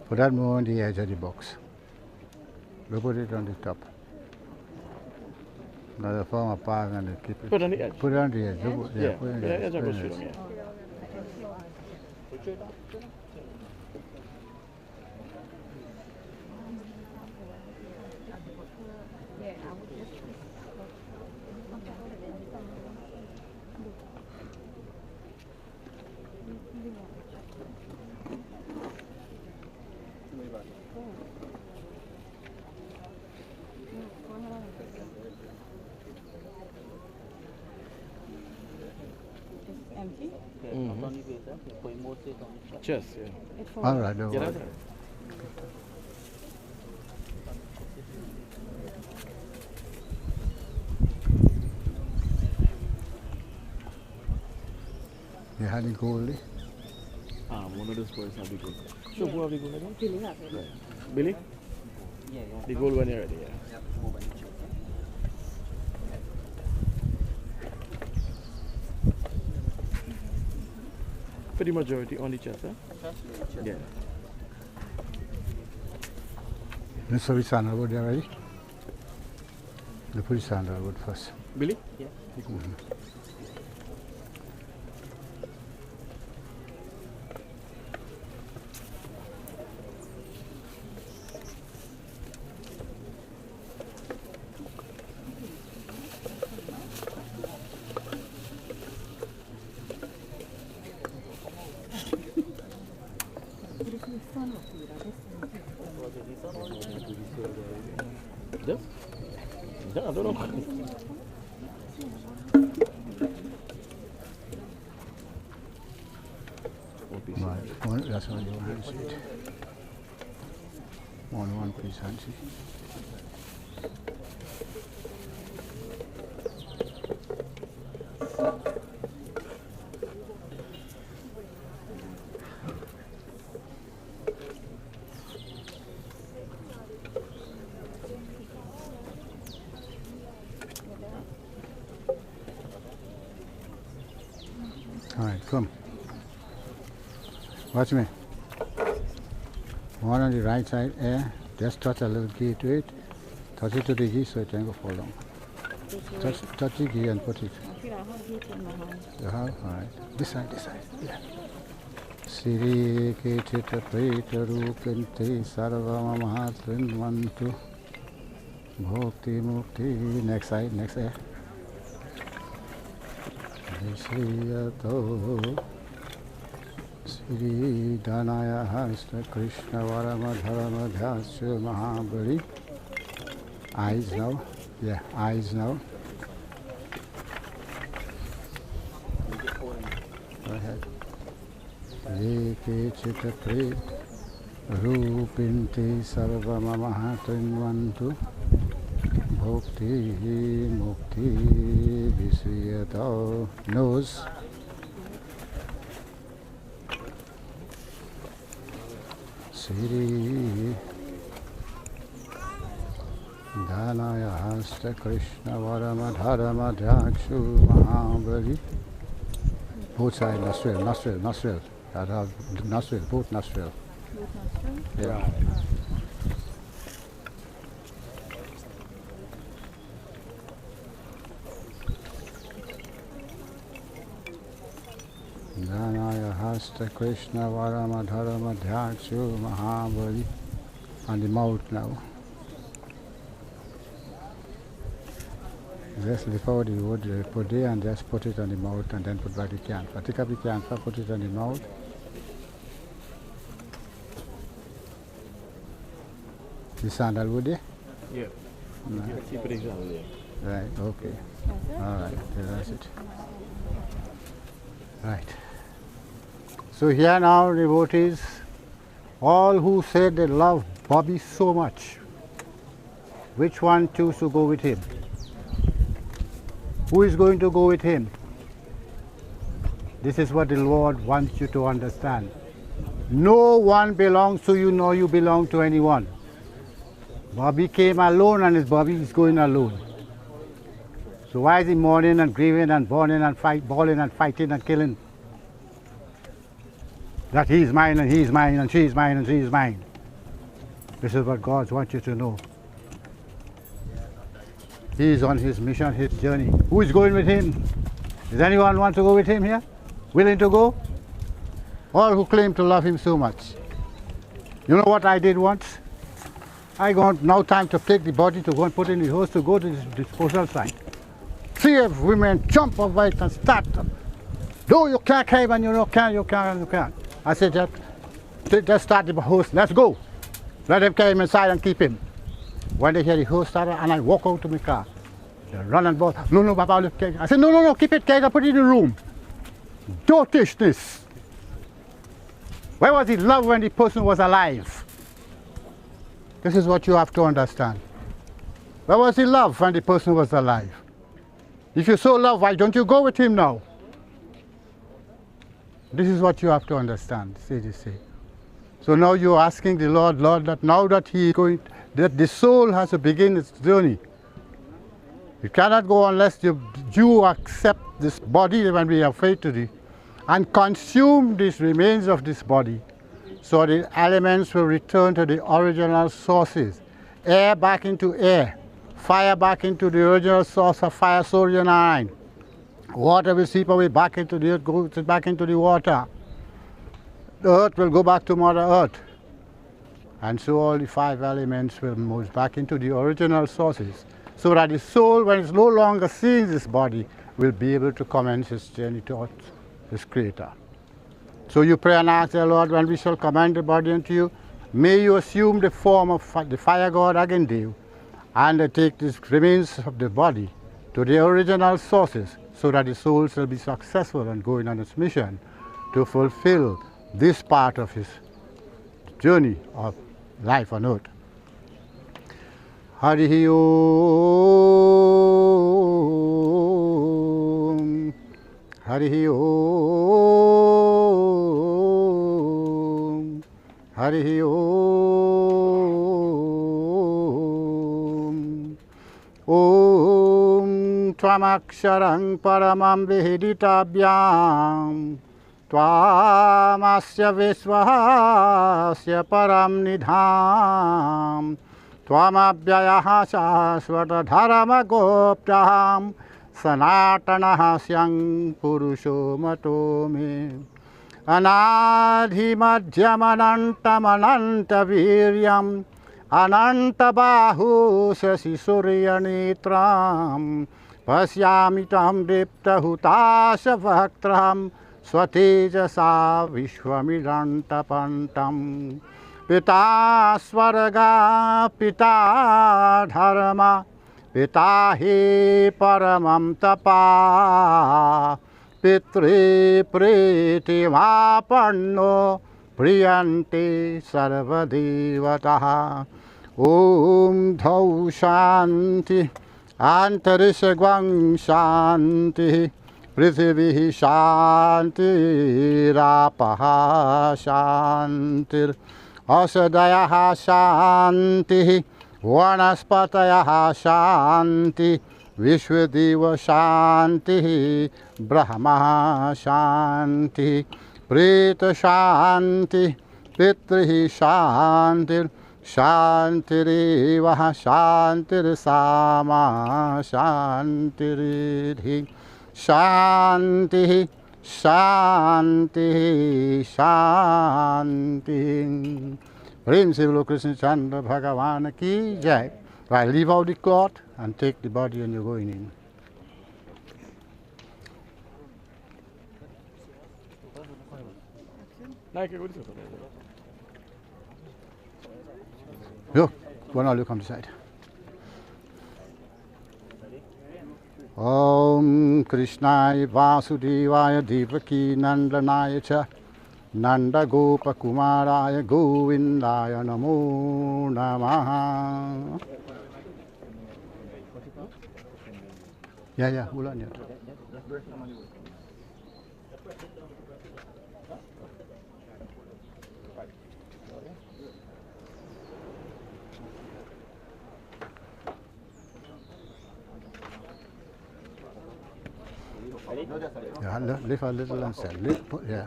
Speaker 4: Put that more on the edge of the box. We put it on the top. Now the form a park and keep it.
Speaker 5: Put it on the edge.
Speaker 4: Put it on the edge.
Speaker 5: Yeah,
Speaker 4: Put it on
Speaker 5: the edge.
Speaker 4: Put it on the
Speaker 5: Yeah.
Speaker 4: edge.
Speaker 7: Empty?
Speaker 5: Chest, yeah.
Speaker 4: All right,
Speaker 5: Yeah, that's right.
Speaker 4: You had the gold.
Speaker 5: One of those boys have the gold. So who have the gold again? Billy has it. Right. Billy? Yeah. The gold one already, yeah. For the majority on the chest, huh? Yeah.
Speaker 4: Let's put the sandalwood there ready. Let's put the sandalwood first.
Speaker 5: Billy?
Speaker 12: Yeah.
Speaker 5: This? Yeah, I don't know.
Speaker 4: Right. That's what you want to see it. One piece and see. All right, come. Watch me. One on the right side, just touch a little key to it. Touch it to the key so it can go fall down. Touch the key and put it. You have? Alright. This side, yeah. Siri Kechita Preta Rupente Sarva Mahatrin Mantu Bhakti Mukti. Next side. Visriyato Sri Dhanaya Hasta Krishna Varama Dharma Dhyasya Mahabali. Eyes now. Yeah, eyes now. Go ahead. Eke Chita Pret Rupinti Sarva Mahatrinvantu Bhakti Mukti Visriyato. Nose. Siri Dhanaya Hasta Krishna Varama Dharma Dhakshu Mahabali. Both sides, nostril. Nostril, both nostril. Yeah. Dhanaya Hasta Krishna Varama Dharma Dhakshu Mahabali. On the mouth now. Just lift out the wood, put there and just put it on the mouth and then put back the camphor. Take up the camphor, put it on the mouth. The sandalwood there?
Speaker 5: Yeah. Keep it exactly there.
Speaker 4: Right, okay. All right, that's it. Right. So here now, devotees, all who said they love Bobby so much, which one choose to go with him? Who is going to go with him? This is what the Lord wants you to understand. No one belongs to you, nor you belong to anyone. Bobby came alone and his Bobby is going alone. So why is he mourning and grieving and bawling and fighting and killing? That he's mine and he's mine and she's mine and she's mine. This is what God wants you to know. He is on his mission, his journey. Who is going with him? Does anyone want to go with him here? Willing to go? All who claim to love him so much. You know what I did once? I got now time to take the body to go and put in the hose to go to the disposal site. 3 women jump over it and start. No, you can't cave and you can't. I said, just start the hose, let's go. Let them carry him inside and keep him. When they hear the hose started, and I walk out to my car. They run and both, no, Papa, I said, no, keep it, Kate, put it in the room. Dotishness. Where was the love when the person was alive? This is what you have to understand. Where was the love when the person was alive? If you so love, why don't you go with him now? This is what you have to understand, see. So now you're asking the Lord, that now that he is going, that the soul has to begin its journey. You cannot go unless you accept this body when we are faith to thee and consume these remains of this body. So the elements will return to the original sources. Air back into air. Fire back into the original source of fire, sodium iron. Water will seep away back into the earth, go back into the water. The earth will go back to Mother Earth. And so all the 5 elements will move back into the original sources. So that the soul, when it's no longer seeing this body, will be able to commence its journey towards its Creator. So you pray and ask the Lord, when we shall command the body unto you, may you assume the form of the fire god Agendev, and take these remains of the body to the original sources, so that the soul shall be successful in going on its mission to fulfill this part of his journey of life on earth. Harihi Om, Harihi Om, Harihi Om. Om Twamaksharang Paramam Vihiditavyam Twamasya Visvahasya Param Nidham Twamabhyayaha Shashvata Dharma Goptaham Sanatanaha Syang Purusho Matome Anadhi Madhyamanantam Ananta Viryam Ananta Bahu Sasi Surya Netram Pasyamitam Dipta Hutasha Vaktram Swatejasa Vishwamidanta Pantam Pita Swarga Pita Dharma Pita He Paramam Tapa Pitri Priti Vapanno Priyanti Sarvadevataha Om Dhau Shanti Antarisagwang Shanti Prithivihi Shanti Rapaha Shantir Asadayaha Shanti Vanaspatayaha Shanti Vishwadeva Shanti Brahma Shanti Preta Shanti Pitrihi Shantir Shantireva Shantir Sama Shantiridhi Shanti Shanti Shanti. Prem Se Bolo Krishna Chandra Bhagavan Ki Jai. Right, leave out the cloth and take the body and you're going in. Look, one all you come this side. Om Krishnaya Vasudevaya Devaki Nandanaya Cha Nanda Gopa Kumaraya Govindaya Namo Namaha. Yeah, hold on. Yeah, lift a little and set. Yeah.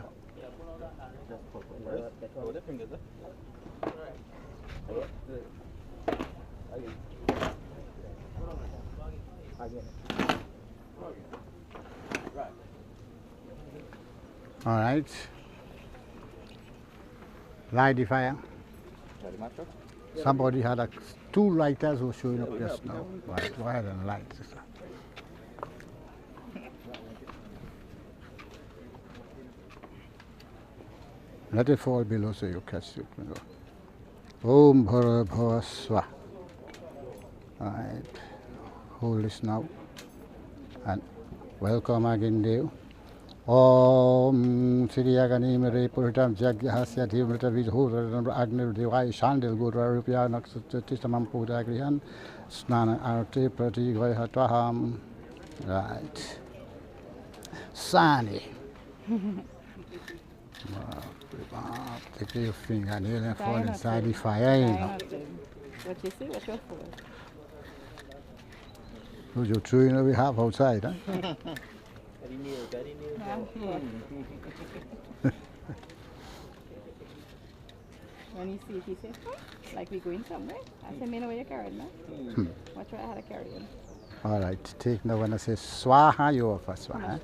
Speaker 4: All right. Light the fire. Somebody had two lighters who were showing up just now. Right, go ahead and light this. Let it fall below so you catch it. Om Bhara Bhava Swa. Alright. Hold this now. And welcome again, Dev. Om Siriyagani Mere Puritam Jagyahasya Dhimrita Vidhura Agni Devai Shandil Guru Rupya Naksatistamam Pudagrihan Snana Arti Prati Vaihatwaham. Right. Sani. Take your fingernail and fall inside the fire.
Speaker 11: What you see, what your fault.
Speaker 4: Who's your tree we have outside, huh?
Speaker 11: When you see it, he says, like we going somewhere. I said, me know where you're carrying, no? Watch what I had to carry him.
Speaker 4: All right, take now when I say swaha, you offer swaha.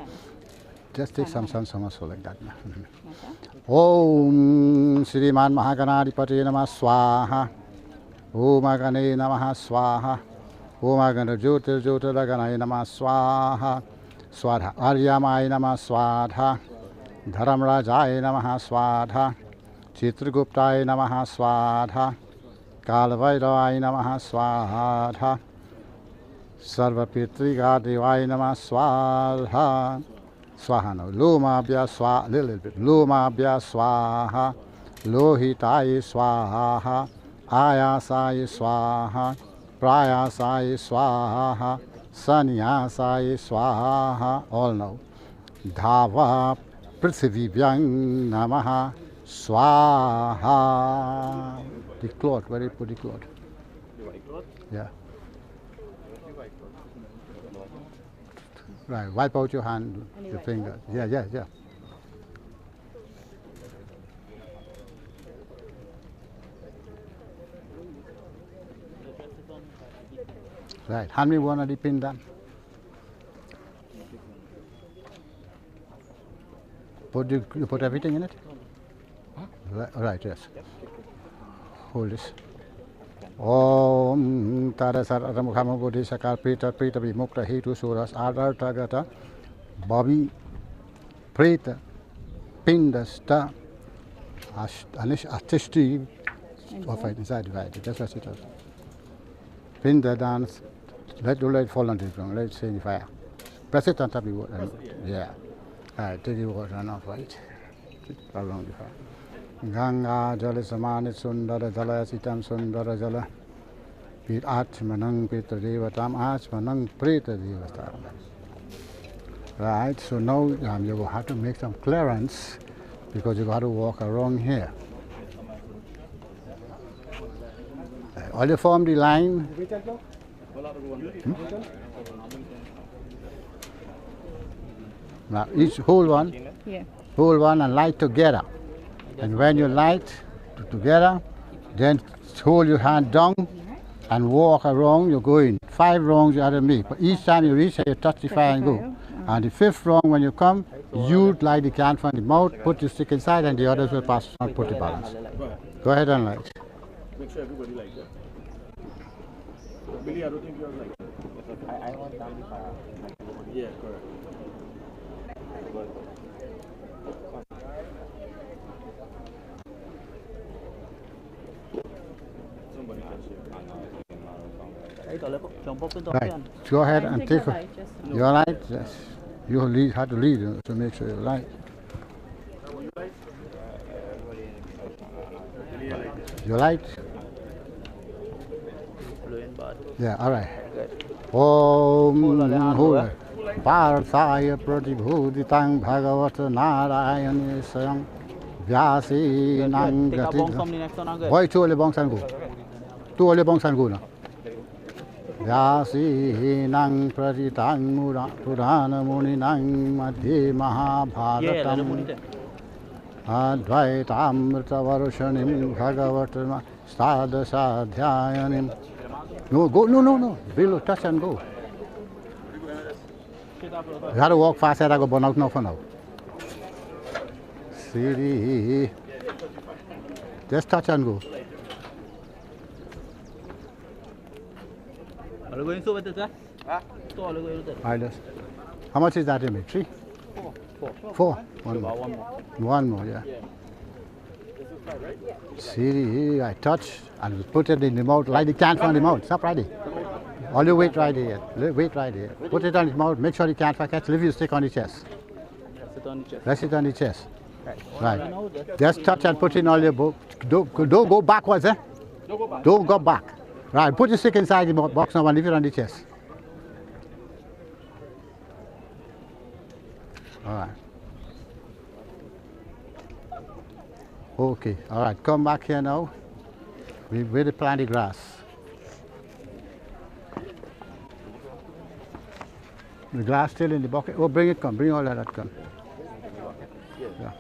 Speaker 4: Just take some so like that. Om Sriman Mahaganadipati Namah Swaha. Om Agane Namah Swaha. Om Agana Jyotir Jyotiraganaye Namah Swaha. Swadha Aryamaya Namah Swadha. Dharamrajaye Namah Swadha. Chitraguptaye Namah Swadha. Kalavairavaye Namah Swadha. Sarvapitriga Devaye Namah Swadha. Swaha now. Lomabhya Swaha, little bit. Lomabhya Swaha. Lohitaye Swaha. Ayasaye Swaha. Prayasaye Swaha. Sanyasaye Swaha. All now. Dhava Prithivibhyang Namaha Swaha. The cloth, where do you put the cloth? Yeah. Right, wipe out your hand, your finger. Yeah. Right, hand me one of the pin down. You put everything in it? Right, yes. Hold this. Om Tarasar Ramukama Bodhi Sakar Preta Preta Vimukta Hetu Suras Adar Tagata Bobby Preta Pindasta Anish Atishti of it inside divided. That's what it is. Pinda dance, let the light fall on the ground, let it stay in the fire. Press it on top of the water. Yeah. Alright, take the water and off it. Around the fire. Ganga Jala Samani Sundara Jala Sitam Sundara Jala Pit Atmanang Pita Devatam Atmanang Preta Devatam. Right, so now you will have to make some clearance because you got to walk around here. All you form the line. Now each hold one and light together. And when you light together, then hold your hand down and walk around, you go in. 5 rounds you have to make. But each time you reach, you touch the fire and go. And the 5th round, when you come, you light the can from the mouth, put your stick inside, and the others will pass and put the balance. Go ahead and light.
Speaker 5: Make sure everybody likes that. Billy, I don't think yours like that. I want down the fire. Yeah, correct. Somebody can share.
Speaker 4: Right. Go ahead and take her. You're right. Yes. You have to lead to make sure you're right. You're right. Yeah, all right. Om Parthaya Pratibhuditang Bhagavata Narayana Sayam Vyasi Nangati. Why two ole bong san go? Two ole bong san go na. Vyasi Nang Pratitang Purana Muni Nang Madhye Mahabharatam Advaitamrita Varushanim Bhagavata Stadasadhyayanim. No, go, no. Below, touch and go. You have to walk fast, I go burn out now for now. See, just touch and go.
Speaker 5: Are you going so with it, sir?
Speaker 4: How much is that, Jimmy? 3? 4. One more, yeah. See, I touch and put it in the mouth, like the can on the mouth. Stop right there. All you wait right there. Wait right there. Put it on the mouth, make sure the can catch. Leave your stick on the chest. Rest it on the chest. Right. Just touch and put in all your book. Don't go backwards, eh? Don't go back. Right. Put your stick inside the box now and leave it on the chest. All right. Okay, all right, come back here now. We will plant the grass. The grass still in the bucket. Oh, bring it, come, bring all that, come. Yeah.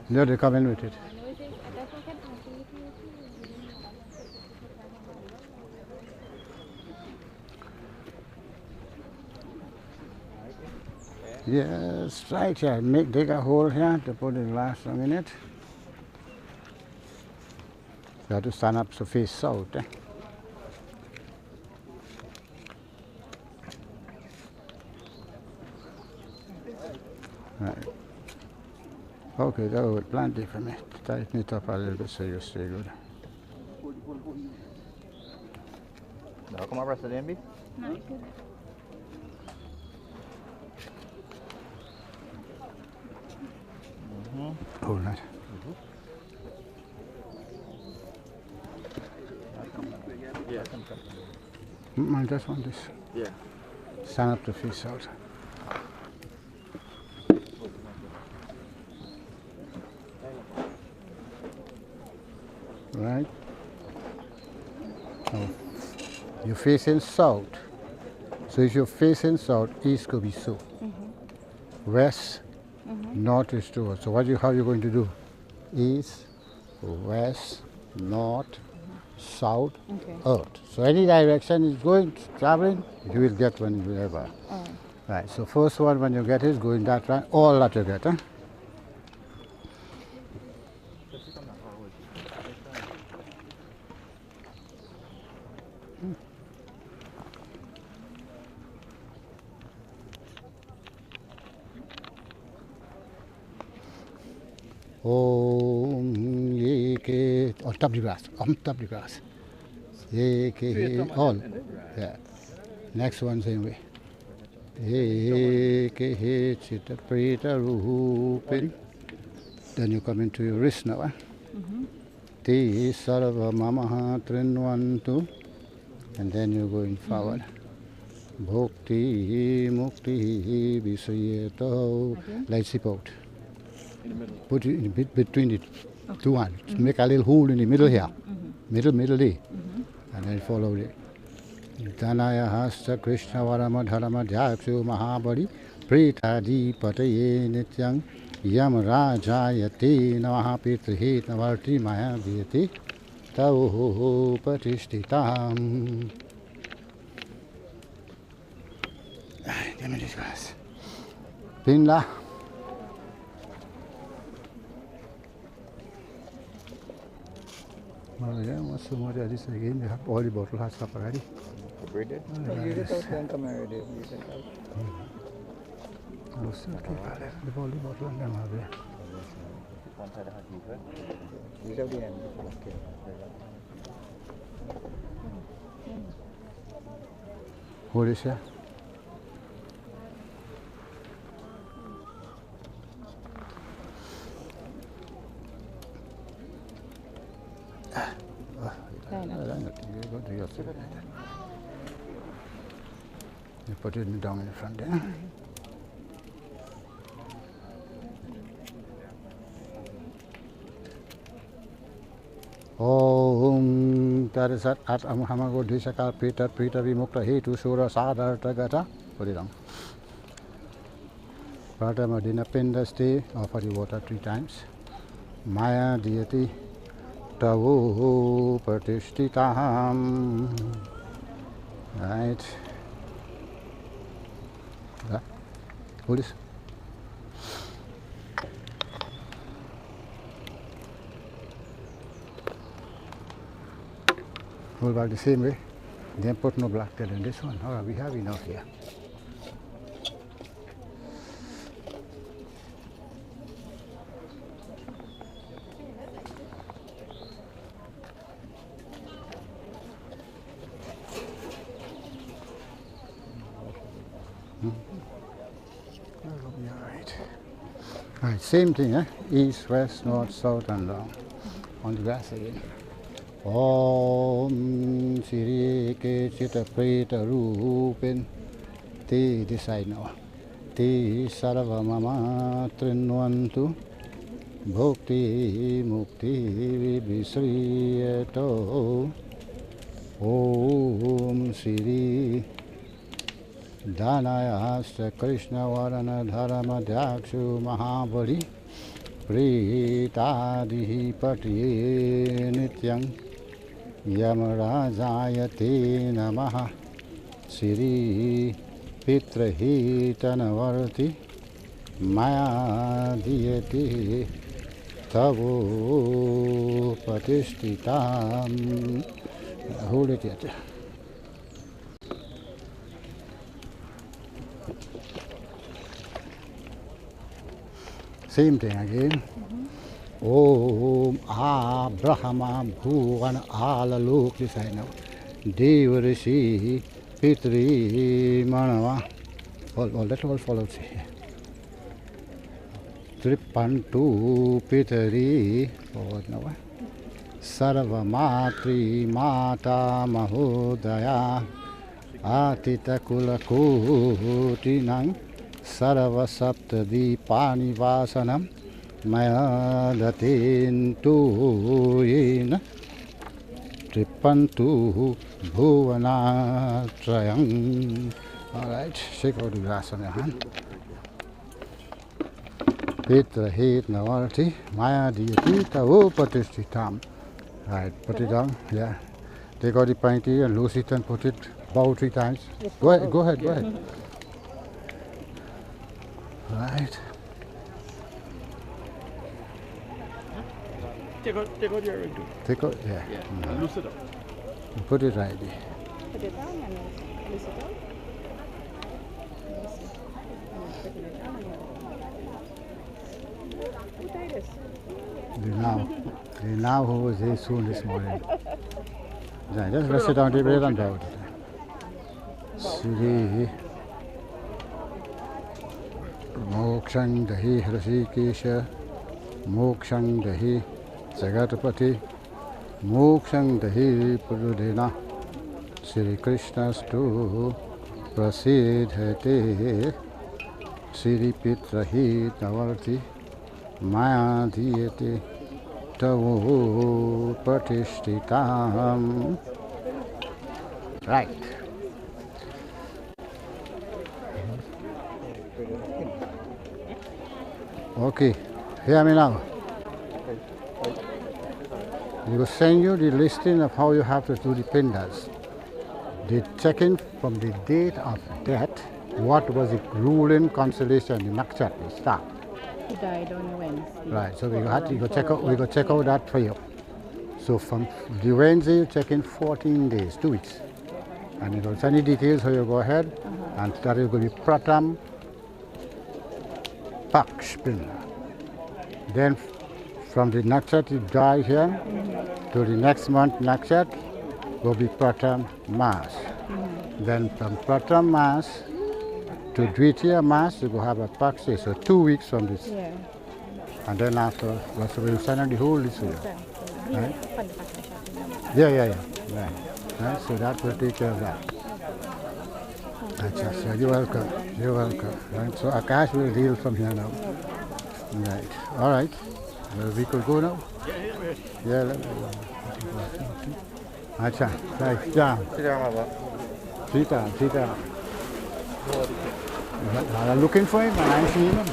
Speaker 4: No, they come in with it. Yes, right here. Dig a hole here to put the glass in it. You have to stand up to face south. Eh? Right. Okay, that would plant it for me. Tighten it up a little bit so you stay good.
Speaker 5: Come on, rest of the MB?
Speaker 11: No.
Speaker 4: Hold that.
Speaker 5: Yeah.
Speaker 4: I just want this.
Speaker 5: Yeah.
Speaker 4: Stand up to face out. Right. Now, you're facing south. So if you're facing south, east could be so. West, north is towards. So how are you going to do? East, west, north, south, earth. So any direction is going, traveling, you will get one wherever. Right, so first one when you get is going that right, all that you get. Huh? Om ye ke on top the grass, Ye ke all. Yeah. Next one same way. Ye ke he chita preta rupin. Then you come into your wrist now. Eh? Te sarva mamaha trinvantu. And then you're going forward. Bhakti mukti visayeto. Let's zip out. Put it in between the two hands. Make a little hole in the middle here. Middle there. And then follow it. Dhanaya hasta Krishna varamadharama jayapsu mahabari pritadi pataye nityang yam rajayate namaha pitrihe navarti maya dhyate tauho patishtitam. Give me this glass. Pinla. Well, yeah, what's the more of this again? You have all the bottle has stuff already.
Speaker 5: Braided?
Speaker 12: You just don't come already. You can help.
Speaker 4: I'll still keep all the bottle and them have there.
Speaker 12: These are the end. Okay.
Speaker 4: Hold this here. You put it down in front there. Om Tarisat At Amhamago Dishakal Prita Prita Vimukta Hetu Sura Sadar Tagata. Put it down. Pratama Dinapinda stay, offer the water 3 times. Maya deity Tavu Pratishtitaham. Right. Yeah. Hold this. Hold back the same way. Then put no black there in this one. Alright, we have enough here. Alright, same thing, east, west, north, south, and down. On the grass again. Om Siri Kechita Preta Rupin. Te this side now. Te Sarva Mama Trinwantu. Bhukti Mukti Vibhisriyato. Om Siri Danayasta Krishna Varana Dharma Dhyakshu Mahabali Pritadihi Patiye Nityam Yamarajayate Namaha Siri Pitrahitanavarti Maya Diyati Tavo Patishtitam. Hold it yet. Same thing again. Om Abrahama Bhuvan Alalok. This I know. Devarishi Pitri Manava. All that all follows here. Tripantu Pitri. Forward now. Sarva Matri Mata Mahodaya Atita Kulakutinang Sarva Saptadi Pani Vasanam Maya Datintu Yena Tripantu Bhuvana Trayang. Alright, shake out the grass on your hand. Petra Hit Navarti Maya Diyati Tavu Patishtitam. Right, put it down, yeah. Take out the pinty and loose it and put it bow 3 times. Go ahead, go ahead, go ahead. Right.
Speaker 5: Take out your ring too.
Speaker 4: Take out, yeah.
Speaker 5: And loose it up.
Speaker 4: And put it right there.
Speaker 11: Put it down and loose it up. Put it down and try this.
Speaker 4: The now who was here soon this morning. Yeah, just rest it down, take it down. Sri Mokshang Dahi Hrishikesha Mokshang Dahi Jagatapati Mokshang Dahi Purudena Sri Krishnastu Prasidhate Sri Pitrahi Navarti Maya Diyate Tavu Patishtitam. Right. Okay, hear me now. We will send you the listing of how you have to do the pindas. The check-in from the date of death, what was the ruling constellation, the nakshatra start.
Speaker 11: He died on Wednesday.
Speaker 4: Right, so we go check out that for you. So from the Wednesday, you check in 14 days, 2 weeks. And if there's any details, so you go ahead, and that is going to be Pratam Pakshpin. Then from the nakshatra you die here to the next month nakshatra will be Pratam Mas. Then from Pratham Mass to Dvitiya Mass, you go have a Paksha, so 2 weeks from this.
Speaker 7: Yeah.
Speaker 4: And then after, we'll send out the whole list. Right? Yeah. Right. So that will take care of that. That's so you're welcome. Right. So Akash will deal from here now. Right. All right. Well, we could go now. Yeah. Acha. Right. Down. Sit down. I'm looking for him and I'm seeing him.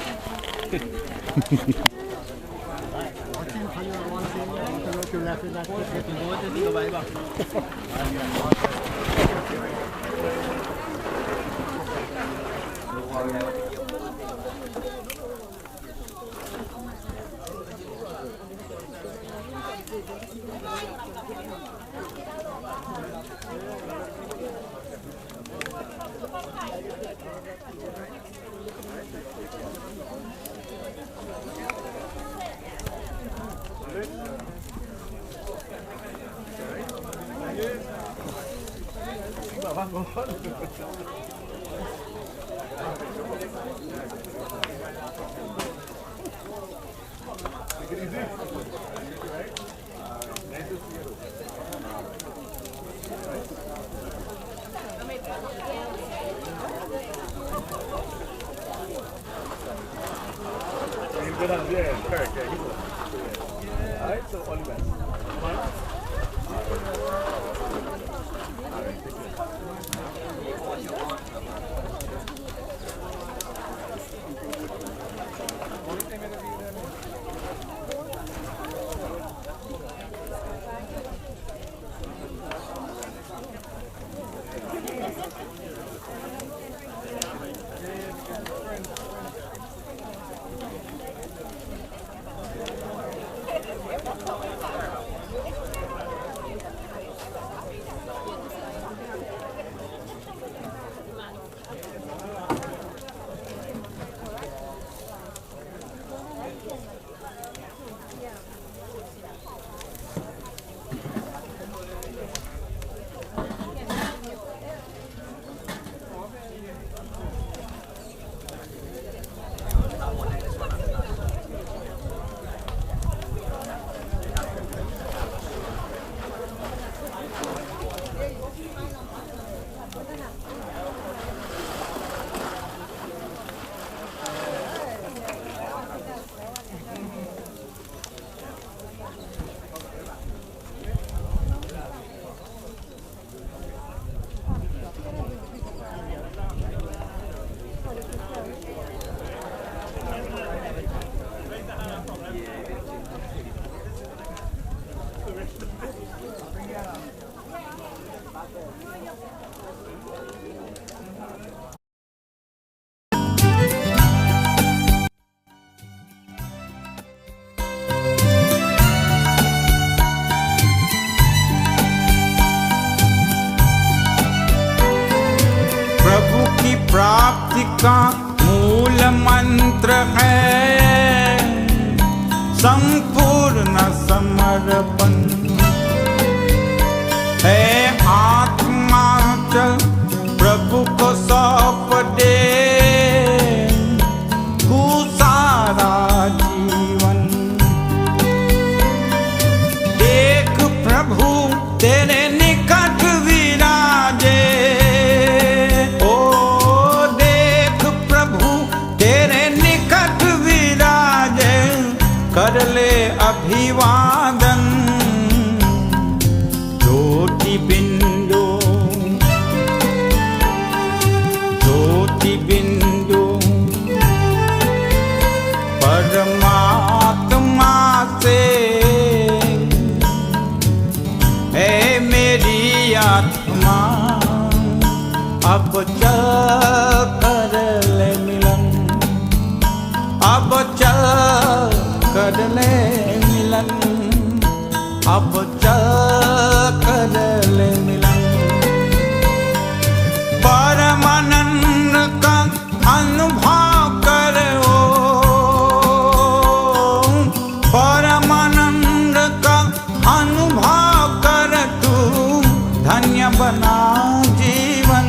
Speaker 1: प्राप्ति का मूल मंत्र है संपूर्ण समर्पण है आत्मा चल प्रभु को सौंप दे तू सारा जीवन देख प्रभु तेरे निकट विराजे कर ले अभिवादन ज्योति बिंदु परमात्मा से है मेरी आत्मा अब चल कर ले मिलन अब चल कर ले मिलन अब चल कर ले मिलन परमानंद का अनुभव करो परमानंद का अनुभव कर तू धन्य बना जीवन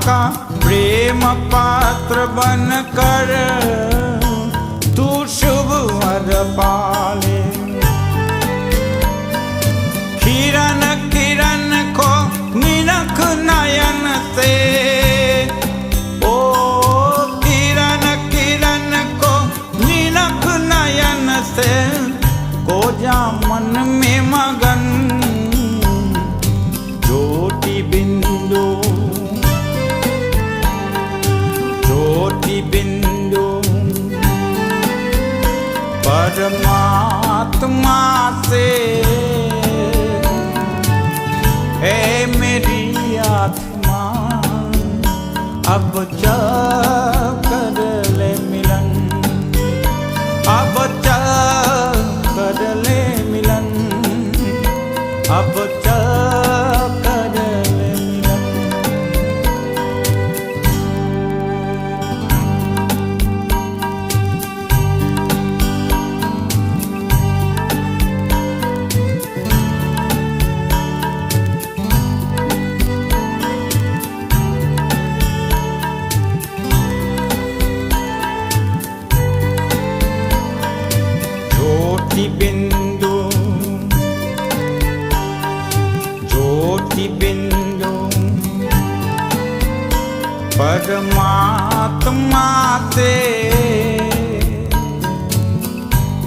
Speaker 1: का प्रेम पात्र बनकर तू शुभ वर पाले। किरण किरण को निरख नयन से, ओ किरण किरण को निरख नयन से, को जा मन में मगन ज्योति बिंदु, ज्योति बिंदु परमात्मा से। ए मेरी आत्मा अब जब कर ले मिलन, अब जब कर ले मिलन, अब जब कर ले मिलन। ज्योति बिंदु, ज्योति बिंदु परमात्मा से।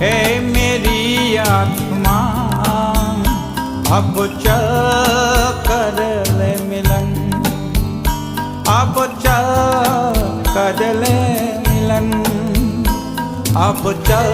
Speaker 1: है मेरी आत्मा अब चल कर ले मिलन, अब चल कर ले मिलन, अब चल